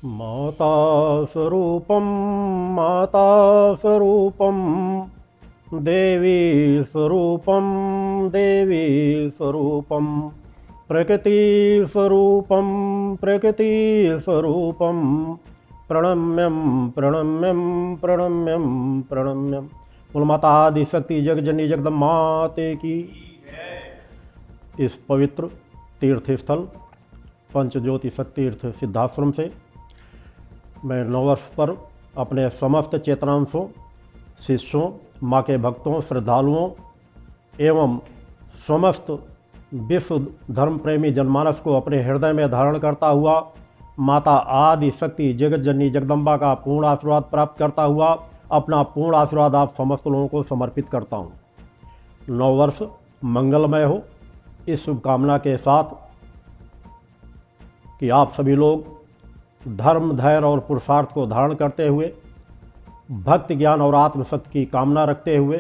माता स्वरूपम माता स्वरूपम देवी स्वरूपम देवी स्वरूपम प्रकृति स्वरूपम प्रकृति स्वरूपम प्रणम्यम प्रणम्यम प्रणम्यम प्रणम्यम। बोल माता आदि शक्ति जगजननी जगदम्बा माते की। इस पवित्र तीर्थ स्थल पंचज्योति शक्ति तीर्थ सिद्धाश्रम से मैं नववर्ष पर अपने समस्त चेतनांशों, शिष्यों, माँ के भक्तों, श्रद्धालुओं एवं समस्त विश्व धर्म प्रेमी जनमानस को अपने हृदय में धारण करता हुआ माता आदि शक्ति जगत जननी जगदम्बा का पूर्ण आशीर्वाद प्राप्त करता हुआ अपना पूर्ण आशीर्वाद आप समस्त लोगों को समर्पित करता हूँ। नववर्ष मंगलमय हो, इस शुभकामना के साथ कि आप सभी लोग धर्म, धैर्य और पुरुषार्थ को धारण करते हुए, भक्ति, ज्ञान और आत्मशक्ति की कामना रखते हुए,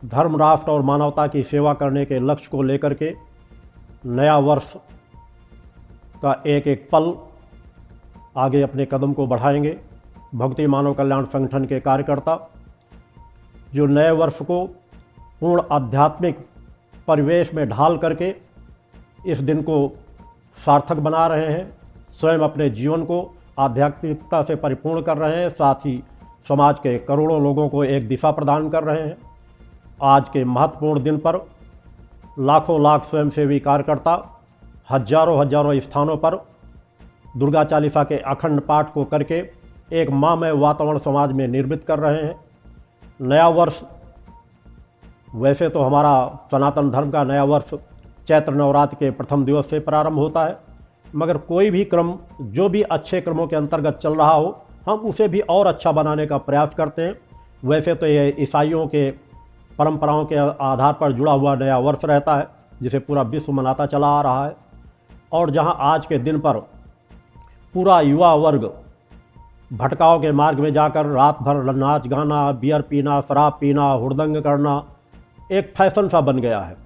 धर्म, राष्ट्र और मानवता की सेवा करने के लक्ष्य को लेकर के नया वर्ष का एक एक पल आगे अपने कदम को बढ़ाएंगे। भक्ति मानव कल्याण संगठन के कार्यकर्ता जो नए वर्ष को पूर्ण आध्यात्मिक परिवेश में ढाल करके इस दिन को सार्थक बना रहे हैं, स्वयं अपने जीवन को आध्यात्मिकता से परिपूर्ण कर रहे हैं, साथ ही समाज के करोड़ों लोगों को एक दिशा प्रदान कर रहे हैं। आज के महत्वपूर्ण दिन पर लाखों लाख स्वयंसेवी कार्यकर्ता हजारों स्थानों पर दुर्गा चालीसा के अखंड पाठ को करके एक माँमय वातावरण समाज में निर्मित कर रहे हैं। नया वर्ष वैसे तो हमारा सनातन धर्म का नया वर्ष चैत्र नवरात्र के प्रथम दिवस से प्रारंभ होता है, मगर कोई भी क्रम जो भी अच्छे क्रमों के अंतर्गत चल रहा हो, हम उसे भी और अच्छा बनाने का प्रयास करते हैं। वैसे तो ये ईसाइयों के परंपराओं के आधार पर जुड़ा हुआ नया वर्ष रहता है, जिसे पूरा विश्व मनाता चला आ रहा है। और जहां आज के दिन पर पूरा युवा वर्ग भटकाव के मार्ग में जाकर रात भर नाच गाना, बियर पीना, शराब पीना, हुड़दंग करना एक फैशन सा बन गया है।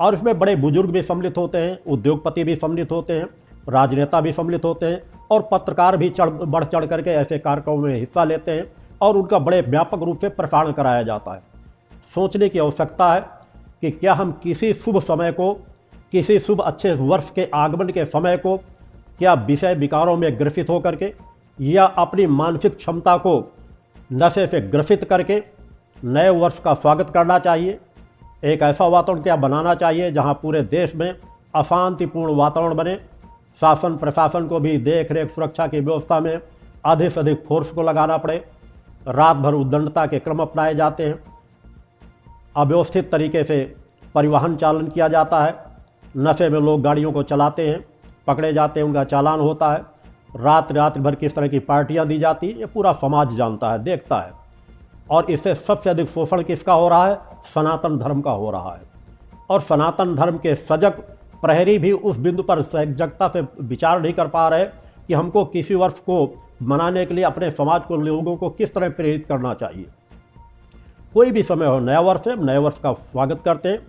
और इसमें बड़े बुजुर्ग भी सम्मिलित होते हैं, उद्योगपति भी सम्मिलित होते हैं, राजनेता भी सम्मिलित होते हैं और पत्रकार भी बढ़ चढ़ करके ऐसे कार्यक्रमों में हिस्सा लेते हैं और उनका बड़े व्यापक रूप से प्रसारण कराया जाता है। सोचने की आवश्यकता है कि क्या हम किसी शुभ समय को, किसी शुभ अच्छे वर्ष के आगमन के समय को क्या विषय विकारों में ग्रसित होकर के या अपनी मानसिक क्षमता को नशे से ग्रसित करके नए वर्ष का स्वागत करना चाहिए। एक ऐसा वातावरण क्या बनाना चाहिए जहां पूरे देश में अशांतिपूर्ण वातावरण बने, शासन प्रशासन को भी देख रेख सुरक्षा की व्यवस्था में अधिक से अधिक फोर्स को लगाना पड़े, रात भर उद्दंडता के क्रम अपनाए जाते हैं, अव्यवस्थित तरीके से परिवहन चालन किया जाता है, नशे में लोग गाड़ियों को चलाते हैं, पकड़े जाते हैं, उनका चालान होता है, रात भर किस तरह की पार्टियां दी जाती, ये पूरा समाज जानता है, देखता है। और इससे सबसे अधिक शोषण किसका हो रहा है? सनातन धर्म का हो रहा है। और सनातन धर्म के सजग प्रहरी भी उस बिंदु पर सजगता से विचार नहीं कर पा रहे कि हमको किसी वर्ष को मनाने के लिए अपने समाज को, लोगों को किस तरह प्रेरित करना चाहिए। कोई भी समय हो, नया वर्ष है, नए वर्ष का स्वागत करते हैं।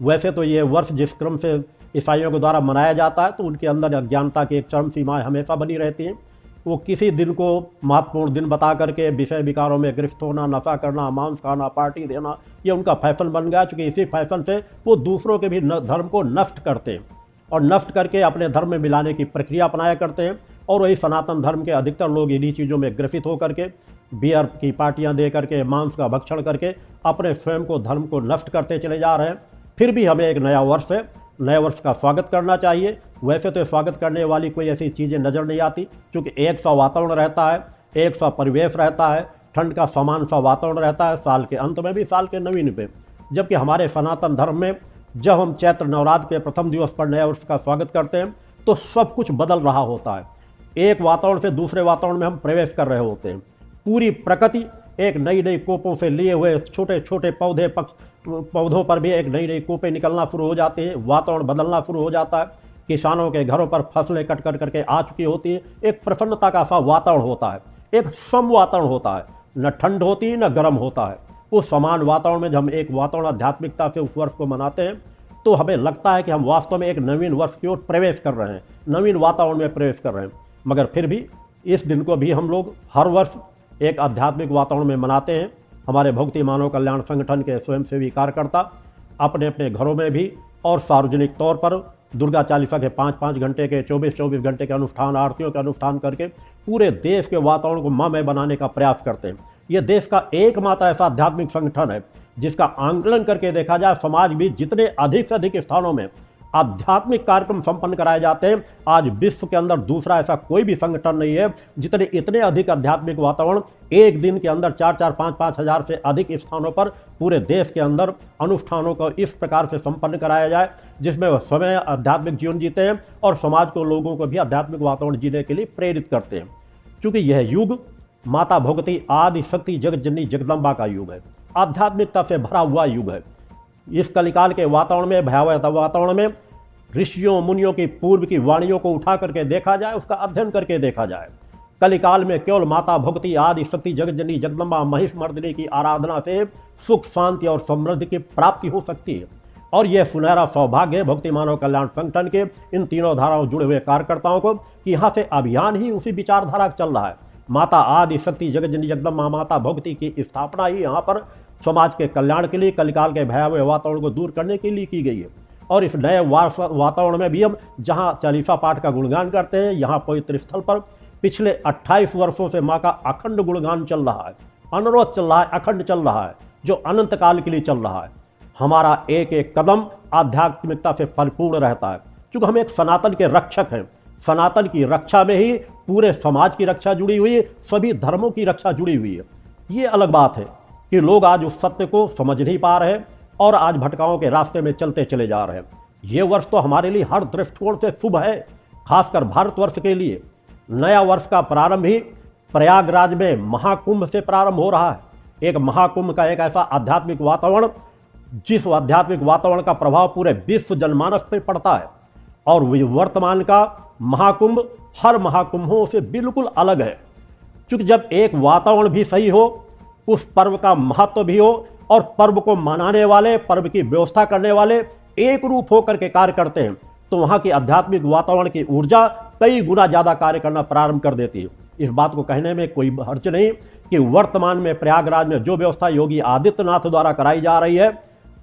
वैसे तो ये वर्ष जिस क्रम से ईसाइयों के द्वारा मनाया जाता है तो उनके अंदर अज्ञानता की एक चरम सीमाएं हमेशा बनी रहती हैं। वो किसी दिन को महत्वपूर्ण दिन बता करके विषय विकारों में गिरफ्त होना, नशा करना, मांस खाना, पार्टी देना, ये उनका फैशन बन गया। चूँकि इसी फैशन से वो दूसरों के भी धर्म को नष्ट करते हैं और नष्ट करके अपने धर्म में मिलाने की प्रक्रिया अपनाया करते हैं। और वही सनातन धर्म के अधिकतर लोग इन्हीं चीज़ों में ग्रसित होकर के बियर की पार्टियां दे करके, मांस का भक्षण करके अपने स्वयं को, धर्म को नष्ट करते चले जा रहे हैं। फिर भी हमें एक नया वर्ष है, नए वर्ष का स्वागत करना चाहिए। वैसे तो स्वागत करने वाली कोई ऐसी चीज़ें नज़र नहीं आती, क्योंकि एक सा वातावरण रहता है, एक सा परिवेश रहता है, ठंड का समान सा वातावरण रहता है, साल के अंत में भी, साल के नवीन पे। जबकि हमारे सनातन धर्म में जब हम चैत्र नवरात्र के प्रथम दिवस पर नए वर्ष का स्वागत करते हैं तो सब कुछ बदल रहा होता है। एक वातावरण से दूसरे वातावरण में हम प्रवेश कर रहे होते हैं। पूरी प्रकृति एक नई नई कोपों से लिए हुए छोटे छोटे पौधों पर भी एक नई नई कोपें निकलना शुरू हो जाती हैं, वातावरण बदलना शुरू हो जाता है। किसानों के घरों पर फसलें कट कर करके आ चुकी होती है, एक प्रसन्नता का सा वातावरण होता है, एक सम वातावरण होता है, न ठंड होती है न गर्म होता है। उस समान वातावरण में जब हम एक वातावरण आध्यात्मिकता से उस वर्ष को मनाते हैं तो हमें लगता है कि हम वास्तव में एक नवीन वर्ष की ओर प्रवेश कर रहे हैं, नवीन वातावरण में प्रवेश कर रहे हैं। मगर फिर भी इस दिन को भी हम लोग हर वर्ष एक आध्यात्मिक वातावरण में मनाते हैं। हमारे भक्ति मानव कल्याण संगठन के स्वयंसेवी कार्यकर्ता अपने अपने घरों में भी और सार्वजनिक तौर पर दुर्गा चालीसा के 5-5 घंटे के 24-24 घंटे के अनुष्ठान, आरतियों के अनुष्ठान करके पूरे देश के वातावरण को मय बनाने का प्रयास करते हैं। ये देश का एकमात्र ऐसा आध्यात्मिक संगठन है जिसका आंकलन करके देखा जाए समाज भी जितने अधिक से अधिक स्थानों में आध्यात्मिक कार्यक्रम संपन्न कराए जाते हैं, आज विश्व के अंदर दूसरा ऐसा कोई भी संगठन नहीं है जितने इतने अधिक आध्यात्मिक वातावरण एक दिन के अंदर 4-4, 5-5 हजार से अधिक स्थानों पर पूरे देश के अंदर अनुष्ठानों को इस प्रकार से संपन्न कराया जाए जिसमें वह स्वयं आध्यात्मिक जीवन जीते हैं और समाज को, लोगों को भी आध्यात्मिक वातावरण जीने के लिए प्रेरित करते हैं। क्योंकि यह युग माता भगवती आदि शक्ति जगत जननी जगदम्बा का युग है, आध्यात्मिकता से भरा हुआ युग है। इस कलिकाल के वातावरण में, भयावह वातावरण में ऋषियों मुनियों की पूर्व की वाणियों को उठा करके देखा जाए, उसका अध्ययन करके देखा जाए। कलिकाल में केवल माता भगवती आदि शक्ति जगत जननी जगदम्बा महिषमर्दिनी की आराधना से सुख, शांति और समृद्धि की प्राप्ति हो सकती है। और यह सुनहरा सौभाग्य भक्ति मानव कल्याण संगठन के इन तीनों धाराओं जुड़े हुए कार्यकर्ताओं को कि यहाँ से अभियान ही उसी विचारधारा चल रहा है। माता आदि शक्ति जगत जननी जगदम्बा माता भगवती की स्थापना ही यहाँ पर समाज के कल्याण के लिए, कलिकाल के भयावह वातावरण को दूर करने के लिए की गई है। और इस नए वातावरण में भी हम जहाँ चालीसा पाठ का गुणगान करते हैं, यहाँ पवित्र स्थल पर पिछले 28 वर्षों से माँ का अखंड गुणगान चल रहा है, अनवरत चल रहा है, अखंड चल रहा है, जो अनंत काल के लिए चल रहा है। हमारा एक एक कदम आध्यात्मिकता से परिपूर्ण रहता है क्योंकि हम एक सनातन के रक्षक हैं। सनातन की रक्षा में ही पूरे समाज की रक्षा जुड़ी हुई है, सभी धर्मों की रक्षा जुड़ी हुई है। ये अलग बात है कि लोग आज उस सत्य को समझ नहीं पा रहे और आज भटकाओं के रास्ते में चलते चले जा रहे हैं। ये वर्ष तो हमारे लिए हर दृष्टिकोण से शुभ है, खासकर भारतवर्ष के लिए। नया वर्ष का प्रारंभ ही प्रयागराज में महाकुंभ से प्रारंभ हो रहा है। एक महाकुंभ का एक ऐसा आध्यात्मिक वातावरण जिस आध्यात्मिक वातावरण का प्रभाव पूरे विश्व जनमानस पर पड़ता है। और वर्तमान का महाकुंभ हर महाकुंभों से बिल्कुल अलग है, क्योंकि जब एक वातावरण भी सही हो, उस पर्व का महत्व भी हो और पर्व को मनाने वाले, पर्व की व्यवस्था करने वाले एक रूप होकर के कार्य करते हैं, तो वहाँ की आध्यात्मिक वातावरण की ऊर्जा कई गुना ज़्यादा कार्य करना प्रारंभ कर देती है। इस बात को कहने में कोई हर्ज नहीं कि वर्तमान में प्रयागराज में जो व्यवस्था योगी आदित्यनाथ द्वारा कराई जा रही है,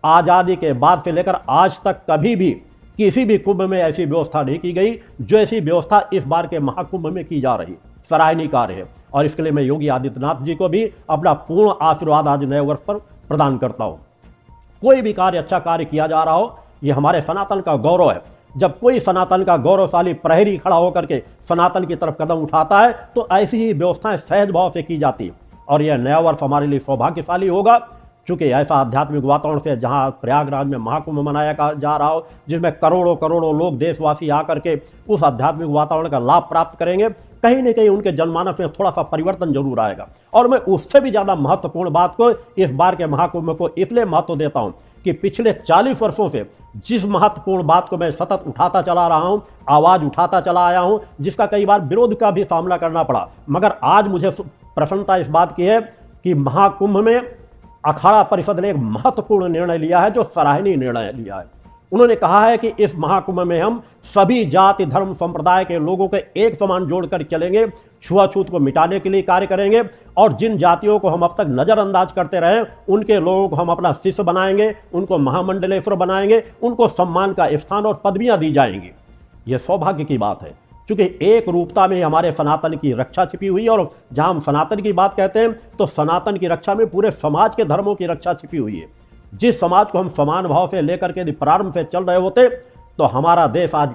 आज़ादी के बाद से लेकर आज तक कभी भी किसी भी कुंभ में ऐसी व्यवस्था नहीं की गई जो ऐसी व्यवस्था इस बार के महाकुंभ में की जा रही। सराहनीय कार्य है और इसके लिए मैं योगी आदित्यनाथ जी को भी अपना पूर्ण आशीर्वाद आज नए वर्ष पर प्रदान करता हूँ। कोई भी कार्य, अच्छा कार्य किया जा रहा हो, ये हमारे सनातन का गौरव है। जब कोई सनातन का गौरवशाली प्रहरी खड़ा होकर के सनातन की तरफ कदम उठाता है तो ऐसी ही व्यवस्थाएं सहज भाव से की जाती है। और यह नया वर्ष हमारे लिए सौभाग्यशाली होगा क्योंकि ऐसा आध्यात्मिक वातावरण से जहां प्रयागराज में महाकुंभ मनाया जा रहा हो, जिसमें करोड़ों करोड़ों लोग देशवासी आकर के उस आध्यात्मिक वातावरण का लाभ प्राप्त करेंगे, कहीं न कहीं उनके जनमानस में थोड़ा सा परिवर्तन जरूर आएगा। और मैं उससे भी ज़्यादा महत्वपूर्ण बात को इस बार के महाकुंभ को इसलिए महत्व देता हूँ कि पिछले 40 वर्षों से जिस महत्वपूर्ण बात को मैं सतत उठाता चला रहा हूँ, आवाज़ उठाता चला आया हूँ, जिसका कई बार विरोध का भी सामना करना पड़ा, मगर आज मुझे प्रसन्नता इस बात की है कि महाकुंभ में अखाड़ा परिषद ने एक महत्वपूर्ण निर्णय लिया है, जो सराहनीय निर्णय लिया है। उन्होंने कहा है कि इस महाकुंभ में हम सभी जाति धर्म संप्रदाय के लोगों को एक समान जोड़कर चलेंगे, छुआछूत को मिटाने के लिए कार्य करेंगे और जिन जातियों को हम अब तक नज़रअंदाज करते रहे उनके लोगों को हम अपना शिष्य बनाएंगे, उनको महामंडलेश्वर बनाएंगे, उनको सम्मान का स्थान और पदवियां दी जाएंगी। यह सौभाग्य की बात है क्योंकि एक रूपता में हमारे सनातन की रक्षा छिपी हुई है। और जहां हम सनातन की बात कहते हैं तो सनातन की रक्षा में पूरे समाज के धर्मों की रक्षा छिपी हुई है। जिस समाज को हम समान भाव से लेकर के यदि प्रारंभ से चल रहे होते तो हमारा देश आज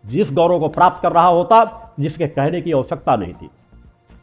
जिस गौरव को प्राप्त कर रहा होता जिसके कहने की आवश्यकता नहीं थी।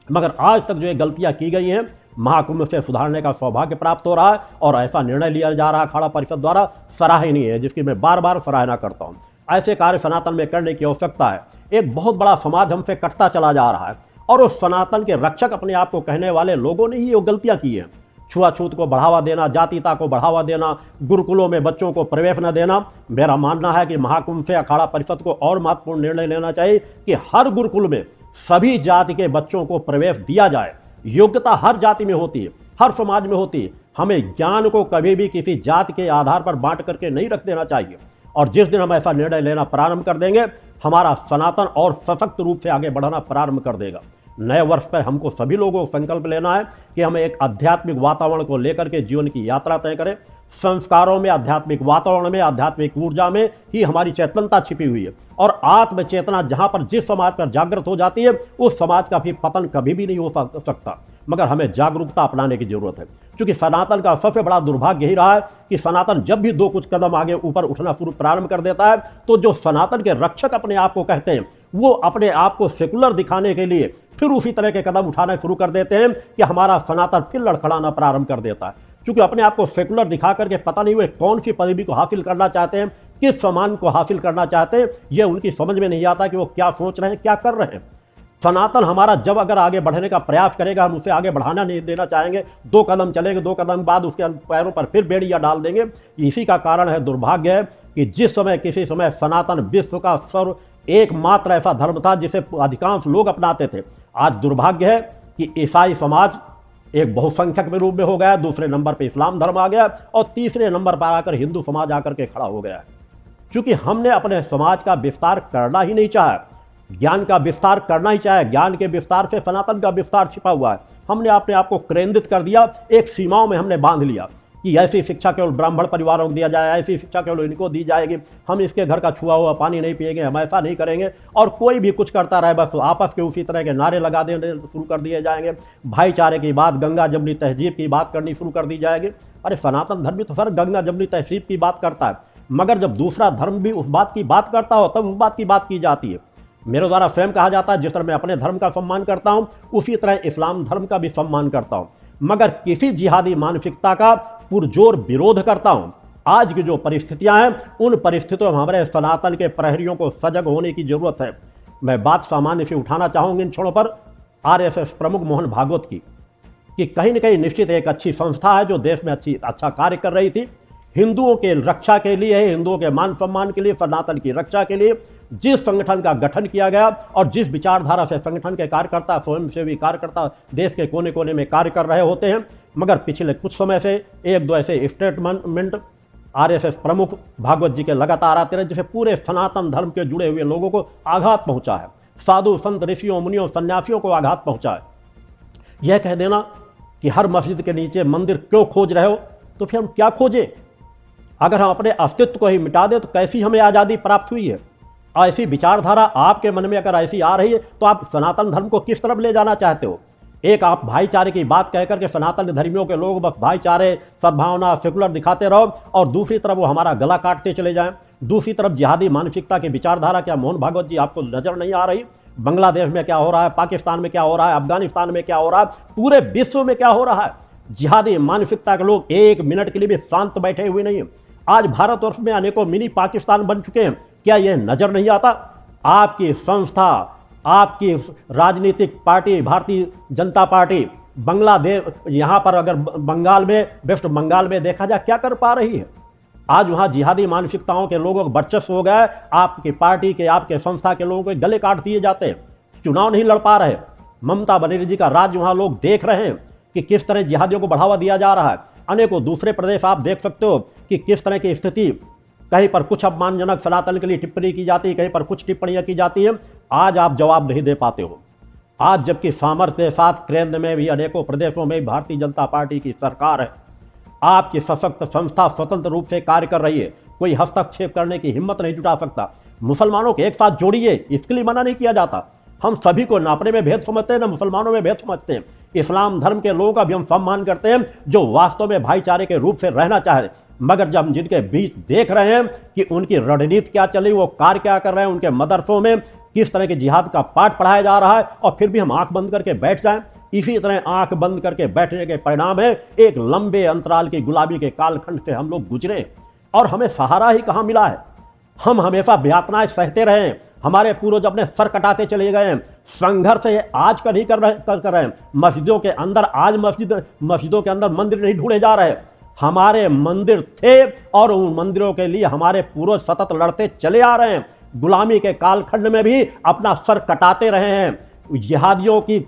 मगर आज तक जो ये गलतियां की गई हैं, महाकुंभ से सुधारने का सौभाग्य प्राप्त हो रहा है और ऐसा निर्णय लिया जा रहा है अखाड़ा परिषद द्वारा, सराहनीय है, जिसकी मैं बार बार सराहना करता हूँ। ऐसे कार्य सनातन में करने की आवश्यकता है। एक बहुत बड़ा समाज हमसे कटता चला जा रहा है और उस सनातन के रक्षक अपने आप को कहने वाले लोगों ने ही ये गलतियां की हैं। छुआछूत को बढ़ावा देना, जातीयता को बढ़ावा देना, गुरुकुलों में बच्चों को प्रवेश न देना। मेरा मानना है कि महाकुंभ से अखाड़ा परिषद को और महत्वपूर्ण निर्णय लेना चाहिए कि हर गुरुकुल में सभी जाति के बच्चों को प्रवेश दिया जाए। योग्यता हर जाति में होती है, हर समाज में होती है। हमें ज्ञान को कभी भी किसी जाति के आधार पर बांट करके नहीं रख देना चाहिए। और जिस दिन हम ऐसा निर्णय लेना प्रारंभ कर देंगे, हमारा सनातन और सशक्त रूप से आगे बढ़ना प्रारंभ कर देगा। नए वर्ष पर हमको सभी लोगों को संकल्प लेना है कि हम एक आध्यात्मिक वातावरण को लेकर के जीवन की यात्रा तय करें। संस्कारों में, आध्यात्मिक वातावरण में, आध्यात्मिक ऊर्जा में ही हमारी चेतनता छिपी हुई है। और आत्म चेतना जहां पर जिस समाज पर जागृत हो जाती है, उस समाज का भी पतन कभी भी नहीं हो सकता। मगर हमें जागरूकता अपनाने की जरूरत है, क्योंकि सनातन का सबसे बड़ा दुर्भाग्य यही रहा है कि सनातन जब भी दो कुछ कदम आगे ऊपर उठना शुरू प्रारंभ कर देता है, तो जो सनातन के रक्षक अपने आप को कहते हैं, वो अपने आप को सेकुलर दिखाने के लिए फिर उसी तरह के कदम उठाना शुरू कर देते हैं कि हमारा सनातन फिर लड़खड़ाना प्रारंभ कर देता है। क्योंकि अपने आप को सेकुलर दिखा करके पता नहीं वे कौन सी पदवी को हासिल करना चाहते हैं, किस सम्मान को हासिल करना चाहते हैं, ये उनकी समझ में नहीं आता कि वो क्या सोच रहे हैं, क्या कर रहे हैं। सनातन हमारा जब अगर आगे बढ़ने का प्रयास करेगा, हम उसे आगे बढ़ाना नहीं देना चाहेंगे। 2 कदम चलेंगे, 2 कदम बाद उसके पैरों पर फिर बेड़ियां डाल देंगे। इसी का कारण है, दुर्भाग्य है कि जिस समय किसी समय सनातन विश्व का सर्व एकमात्र ऐसा धर्म था जिसे अधिकांश लोग अपनाते थे, आज दुर्भाग्य है कि ईसाई समाज एक बहुसंख्यक के रूप में हो गया, दूसरे नंबर पर इस्लाम धर्म आ गया और तीसरे नंबर पर आकर हिंदू समाज आकर के खड़ा हो गया है। क्योंकि हमने अपने समाज का विस्तार करना ही नहीं चाहा, ज्ञान का विस्तार करना ही चाहे। ज्ञान के विस्तार से सनातन का विस्तार छिपा हुआ है। हमने अपने आप को केंद्रित कर दिया, एक सीमाओं में हमने बांध लिया कि ऐसी शिक्षा केवल ब्राह्मण परिवारों को दिया जाए, ऐसी शिक्षा केवल इनको दी जाएगी, हम इसके घर का छुआ हुआ पानी नहीं पिएंगे, हम ऐसा नहीं करेंगे। और कोई भी कुछ करता रहे, बस आपस के उसी तरह के नारे लगा देने शुरू कर दिए जाएंगे। भाईचारे की बात, गंगा जमुनी तहजीब की बात करनी शुरू कर दी जाएगी। अरे सनातन धर्म भी तो सर गंगा जमुनी तहजीब की बात करता है, मगर जब दूसरा धर्म भी उस बात की बात करता हो तब उस बात की बात की जाती है। मेरे द्वारा स्वयं कहा जाता है, जिस तरह मैं अपने धर्म का सम्मान करता हूं, उसी तरह इस्लाम धर्म का भी सम्मान करता हूं, मगर किसी जिहादी मानसिकता का पुरजोर विरोध करता हूं। आज की जो परिस्थितियां हैं, उन परिस्थितियों में हमारे सनातन के प्रहरियों को सजग होने की जरूरत है। मैं बात सामान्य से उठाना चाहूंगी इन क्षणों पर आरएसएस प्रमुख मोहन भागवत की, कि कहीं न कहीं निश्चित एक अच्छी संस्था है जो देश में अच्छा कार्य कर रही थी, हिंदुओं के रक्षा के लिए, हिंदुओं के मान सम्मान के लिए, सनातन की रक्षा के लिए जिस संगठन का गठन किया गया और जिस विचारधारा से संगठन के कार्यकर्ता, स्वयंसेवी कार्यकर्ता देश के कोने कोने में कार्य कर रहे होते हैं, मगर पिछले कुछ समय से 1-2 ऐसे स्टेटमेंट आरएसएस प्रमुख भागवत जी के लगातार आते रहे, जिसे पूरे सनातन धर्म के जुड़े हुए लोगों को आघात पहुंचा है, साधु संत ऋषियों मुनियों सन्यासियों को आघात पहुंचा है। यह कह देना कि हर मस्जिद के नीचे मंदिर क्यों खोज रहे हो, तो फिर हम क्या खोजे? अगर हम अपने अस्तित्व को ही मिटा दें तो कैसी हमें आज़ादी प्राप्त हुई है? ऐसी विचारधारा आपके मन में अगर ऐसी आ रही है, तो आप सनातन धर्म को किस तरफ ले जाना चाहते हो? एक आप भाईचारे की बात कहकर के सनातन धर्मियों के लोग बस भाईचारे, सद्भावना, सेकुलर दिखाते रहो, और दूसरी तरफ वो हमारा गला काटते चले जाएं। दूसरी तरफ जिहादी मानसिकता की विचारधारा, क्या मोहन भागवत जी आपको नजर नहीं आ रही? बांग्लादेश में क्या हो रहा है, पाकिस्तान में क्या हो रहा है, अफगानिस्तान में क्या हो रहा है, पूरे विश्व में क्या हो रहा है? जिहादी मानसिकता के लोग 1 मिनट के लिए भी शांत बैठे हुए नहीं है। आज भारतवर्ष में अनेकों मिनी पाकिस्तान बन चुके हैं, क्या यह नजर नहीं आता? आपकी संस्था, आपकी राजनीतिक पार्टी भारतीय जनता पार्टी बांग्लादेश, यहां पर अगर बंगाल में, वेस्ट बंगाल में देखा जाए, क्या कर पा रही है? आज वहां जिहादी मानसिकताओं के लोगों का वर्चस्व हो गया है। आपकी पार्टी के, आपके संस्था के लोगों के गले काट दिए जाते हैं, चुनाव नहीं लड़ पा रहे। ममता बनर्जी जी का राज वहां लोग देख रहे हैं कि किस तरह जिहादियों को बढ़ावा दिया जा रहा है। अनेकों दूसरे प्रदेश आप देख सकते हो कि किस तरह की स्थिति, कहीं पर कुछ अपमानजनक सनातन के लिए टिप्पणी की जाती है, कहीं पर कुछ टिप्पणियां की जाती है। आज आप जवाब नहीं दे पाते हो। आज जबकि सामर्थ्य के साथ केंद्र में भी, अनेकों प्रदेशों में भारतीय जनता पार्टी की सरकार है, आपकी सशक्त संस्था स्वतंत्र रूप से कार्य कर रही है, कोई हस्तक्षेप करने की हिम्मत नहीं जुटा सकता। मुसलमानों को एक साथ जोड़िए, इसके लिए मना नहीं किया जाता। हम सभी को नापने में भेद समझते हैं, ना मुसलमानों में भेद समझते हैं। इस्लाम धर्म के लोगों का भी हम सम्मान करते हैं, जो वास्तव में भाईचारे के रूप से रहना चाहे। मगर जब हम जिनके बीच देख रहे हैं कि उनकी रणनीति क्या चली, वो कार्य क्या कर रहे हैं, उनके मदरसों में किस तरह के जिहाद का पाठ पढ़ाया जा रहा है, और फिर भी हम आंख बंद करके बैठ जाएं, इसी तरह आंख बंद करके बैठने के परिणाम है एक लंबे अंतराल की गुलामी के कालखंड से हम लोग गुजरे, और हमें सहारा ही कहां मिला है। हम हमेशा यातनाएं सहते रहे, हमारे पूर्वज अपने सर कटाते चले गए। संघर्ष आज का नहीं कर रहे हैं। मस्जिदों के अंदर आज मस्जिदों के अंदर मंदिर नहीं ढूंढे जा रहे। हमारे मंदिर थे और उन मंदिरों के लिए हमारे पूर्वज सतत लड़ते चले आ रहे हैं। गुलामी के कालखंड में भी अपना सर कटाते रहे हैं, जिहादियों की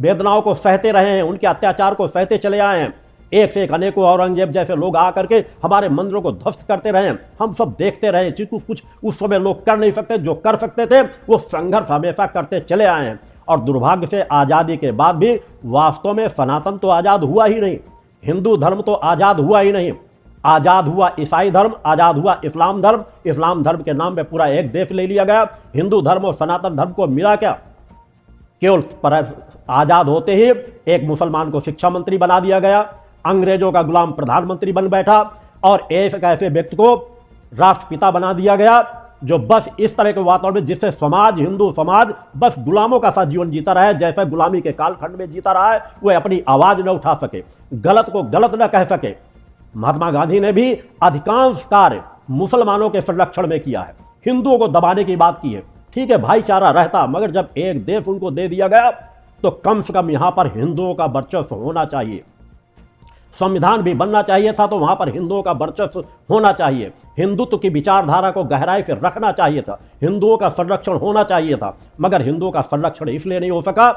वेदनाओं को सहते रहे हैं, उनके अत्याचार को सहते चले आए हैं। एक से एक अनेकों औरंगजेब जैसे लोग आकर के हमारे मंदिरों को ध्वस्त करते रहे, हम सब देखते रहे। जिसको कुछ उस समय लोग कर नहीं सकते, जो कर सकते थे वो संघर्ष हमेशा करते चले आए हैं। और दुर्भाग्य से आज़ादी के बाद भी वास्तव में सनातन तो आज़ाद हुआ ही नहीं, हिंदू धर्म तो आज़ाद हुआ ही नहीं। आज़ाद हुआ ईसाई धर्म, आज़ाद हुआ इस्लाम धर्म। इस्लाम धर्म के नाम पे पूरा एक देश ले लिया गया। हिंदू धर्म और सनातन धर्म को मिला क्या? केवल आज़ाद होते ही एक मुसलमान को शिक्षा मंत्री बना दिया गया, अंग्रेजों का गुलाम प्रधानमंत्री बन बैठा और एक ऐसे व्यक्ति को राष्ट्रपिता बना दिया गया जो बस इस तरह के वातावरण में जिससे समाज, हिंदू समाज बस गुलामों का सा जीवन जीता रहा है, जैसे गुलामी के कालखंड में जीता रहा है। वह अपनी आवाज न उठा सके, गलत को गलत न कह सके। महात्मा गांधी ने भी अधिकांश कार्य मुसलमानों के संरक्षण में किया है, हिंदुओं को दबाने की बात की है। ठीक है, भाईचारा रहता, मगर जब एक देश उनको दे दिया गया तो कम से कम यहां पर हिंदुओं का वर्चस्व होना चाहिए। संविधान भी बनना चाहिए था तो वहां पर हिंदुओं का वर्चस्व होना चाहिए, हिंदुत्व की विचारधारा को गहराई से रखना चाहिए था, हिंदुओं का संरक्षण होना चाहिए था। मगर हिंदुओं का संरक्षण इसलिए नहीं हो सका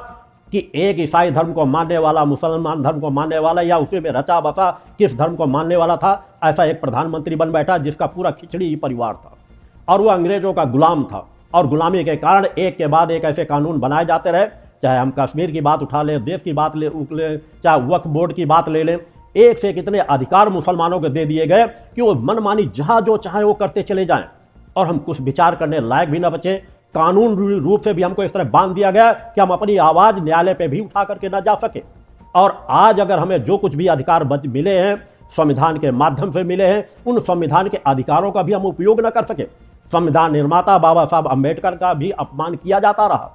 कि एक ईसाई धर्म को मानने वाला, मुसलमान धर्म को मानने वाला या उसी में रचा बसा किस धर्म को मानने वाला था, ऐसा एक प्रधानमंत्री बन बैठा जिसका पूरा खिचड़ी ही परिवार था और वह अंग्रेजों का गुलाम था। और गुलामी के कारण एक के बाद एक ऐसे कानून बनाए जाते रहे, चाहे हम कश्मीर की बात उठा लें, देश की बात ले, चाहे वक्फ बोर्ड की बात ले लें, एक से कितने अधिकार मुसलमानों को दे दिए गए कि वो मनमानी जहां जो चाहे वो करते चले जाएं और हम कुछ विचार करने लायक भी ना बचे। कानून रूप से भी हमको इस तरह बांध दिया गया कि हम अपनी आवाज न्यायालय पे भी उठा करके ना जा सके। और आज अगर हमें जो कुछ भी अधिकार मिले हैं संविधान के माध्यम से मिले हैं, उन संविधान के अधिकारों का भी हम उपयोग न कर सके। संविधान निर्माता बाबा साहब अम्बेडकर का भी अपमान किया जाता रहा,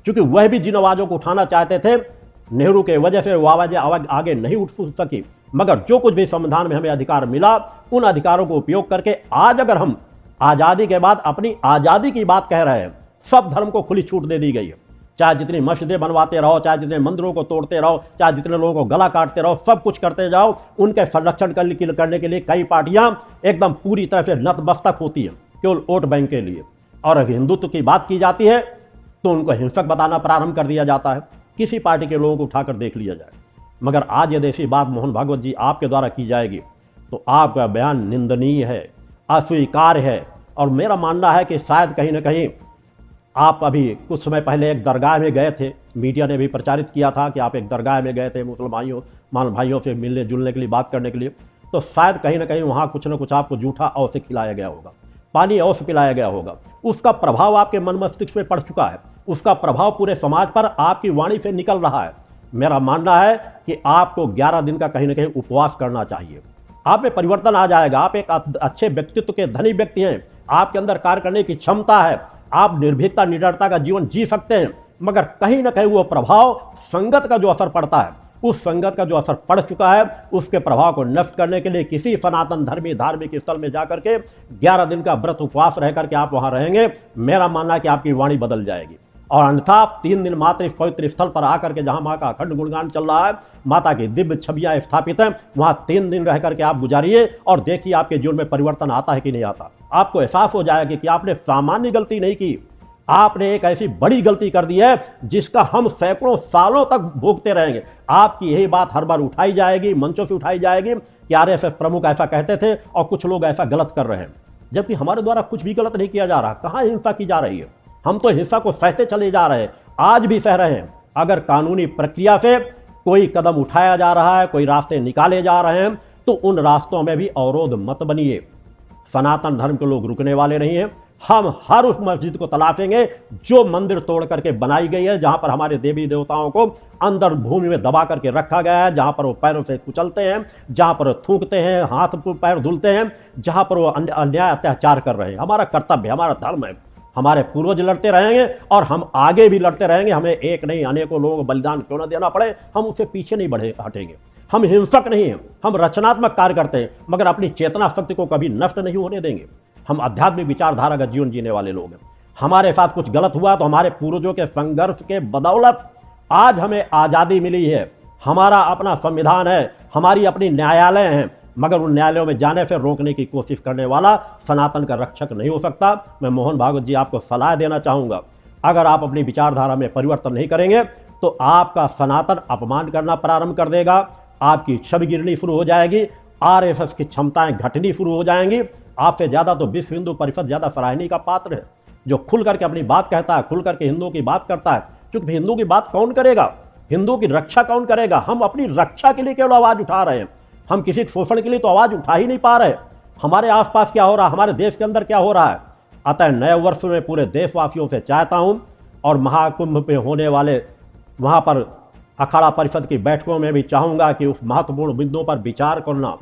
क्योंकि वह भी जिन आवाजों को उठाना चाहते थे, नेहरू के वजह से वो आवाज आगे नहीं उठ सकी। मगर जो कुछ भी संविधान में हमें अधिकार मिला, उन अधिकारों को उपयोग करके आज अगर हम आजादी के बाद अपनी आजादी की बात कह रहे हैं, सब धर्म को खुली छूट दे दी गई है। चाहे जितनी मस्जिदें बनवाते रहो, चाहे जितने मंदिरों को तोड़ते रहो, चाहे जितने लोगों को गला काटते रहो, सब कुछ करते जाओ। उनके संरक्षण करने के लिए कई पार्टियां एकदम पूरी तरह से नतमस्तक होती हैं केवल वोट बैंक के लिए। और हिंदुत्व की बात की जाती है तो उनको हिंसक बताना प्रारंभ कर दिया जाता है। किसी पार्टी के लोगों को उठाकर देख लिया जाए। मगर आज यदि ऐसी बात मोहन भागवत जी आपके द्वारा की जाएगी तो आपका बयान निंदनीय है, अस्वीकार्य है। और मेरा मानना है कि शायद कहीं ना कहीं आप अभी कुछ समय पहले एक दरगाह में गए थे, मीडिया ने भी प्रचारित किया था कि आप एक दरगाह में गए थे मुसलमान भाइयों से मिलने जुलने के लिए, बात करने के लिए। तो शायद कहीं ना कहीं वहाँ कुछ ना कुछ आपको जूठा औसे खिलाया गया होगा, पानी औस पिलाया गया होगा। उसका प्रभाव आपके मन मस्तिष्क में पड़ चुका है, उसका प्रभाव पूरे समाज पर आपकी वाणी से निकल रहा है। मेरा मानना है कि आपको 11 दिन का कहीं ना कहीं उपवास करना चाहिए। आप में परिवर्तन आ जाएगा। आप एक अच्छे व्यक्तित्व के धनी व्यक्ति हैं, आपके अंदर कार्य करने की क्षमता है, आप निर्भीकता निडरता का जीवन जी सकते हैं। मगर कहीं ना कहीं वो प्रभाव, संगत का जो असर पड़ता है, उस संगत का जो असर पड़ चुका है, उसके प्रभाव को नष्ट करने के लिए किसी सनातन धर्मी धार्मिक स्थल में जाकर के 11 दिन का व्रत उपवास रह करके आप वहां रहेंगे, मेरा मानना है कि आपकी वाणी बदल जाएगी। और अन्यथा 3 दिन मात्र इस पवित्र स्थल पर आकर के, जहां माँ का अखंड गुणगान चल रहा है, माता की दिव्य छवियां स्थापित हैं, वहां 3 दिन रह करके आप गुजारिए और देखिए आपके जीवन में परिवर्तन आता है कि नहीं आता। आपको एहसास हो जाएगा कि आपने सामान्य गलती नहीं की, आपने एक ऐसी बड़ी गलती कर दी है जिसका हम सैकड़ों सालों तक भोगते रहेंगे। आपकी यही बात हर बार उठाई जाएगी, मंचों से उठाई जाएगी कि आरएसएस प्रमुख ऐसा कहते थे और कुछ लोग ऐसा गलत कर रहे हैं, जबकि हमारे द्वारा कुछ भी गलत नहीं किया जा रहा। कहाँ हिंसा की जा रही है? हम तो हिंसा को सहते चले जा रहे हैं, आज भी सह रहे हैं। अगर कानूनी प्रक्रिया से कोई कदम उठाया जा रहा है, कोई रास्ते निकाले जा रहे हैं, तो उन रास्तों में भी अवरोध मत बनिए। सनातन धर्म के लोग रुकने वाले नहीं हैं। हम हर उस मस्जिद को तलाशेंगे जो मंदिर तोड़ करके बनाई गई है, जहां पर हमारे देवी देवताओं को अंदर भूमि में दबा करके रखा गया है, जहां पर वो पैरों से कुचलते हैं, जहां पर थूकते हैं, हाथ पैर धुलते हैं, जहां पर वो अन्याय अत्याचार कर रहे हैं। हमारा कर्तव्य, हमारा धर्म है। हमारे पूर्वज लड़ते रहेंगे और हम आगे भी लड़ते रहेंगे। हमें एक नहीं अनेकों लोगों को बलिदान क्यों न देना पड़े, हम उससे पीछे नहीं हटेंगे। हम हिंसक नहीं हैं, हम रचनात्मक कार्य करते हैं, मगर अपनी चेतना शक्ति को कभी नष्ट नहीं होने देंगे। हम आध्यात्मिक विचारधारा का जीवन जीने वाले लोग हैं। हमारे साथ कुछ गलत हुआ तो हमारे पूर्वजों के संघर्ष के बदौलत आज हमें आज़ादी मिली है। हमारा अपना संविधान है, हमारी अपनी न्यायालय हैं, मगर उन न्यायालयों में जाने से रोकने की कोशिश करने वाला सनातन का रक्षक नहीं हो सकता। मैं मोहन भागवत जी आपको सलाह देना चाहूँगा, अगर आप अपनी विचारधारा में परिवर्तन नहीं करेंगे तो आपका सनातन अपमान करना प्रारंभ कर देगा, आपकी छवि गिरनी शुरू हो जाएगी, आरएसएस की क्षमताएं घटनी शुरू हो जाएंगी। आपसे ज़्यादा तो विश्व हिंदू परिषद ज़्यादा सराहनीय का पात्र है, जो खुल करके अपनी बात कहता है, खुल करके हिंदुओं की बात करता है। क्योंकि हिंदू की बात कौन करेगा, हिंदू की रक्षा कौन करेगा। हम अपनी रक्षा के लिए केवल आवाज उठा रहे हैं, हम किसी शोषण के लिए तो आवाज उठा ही नहीं पा रहे। हमारे आसपास क्या हो रहा है, हमारे देश के अंदर क्या हो रहा है। अतः नए वर्ष में पूरे देशवासियों से चाहता हूं और महाकुंभ पे होने वाले वहां पर अखाड़ा परिषद की बैठकों में भी चाहूंगा कि उस महत्वपूर्ण बिंदुओं पर विचार करना,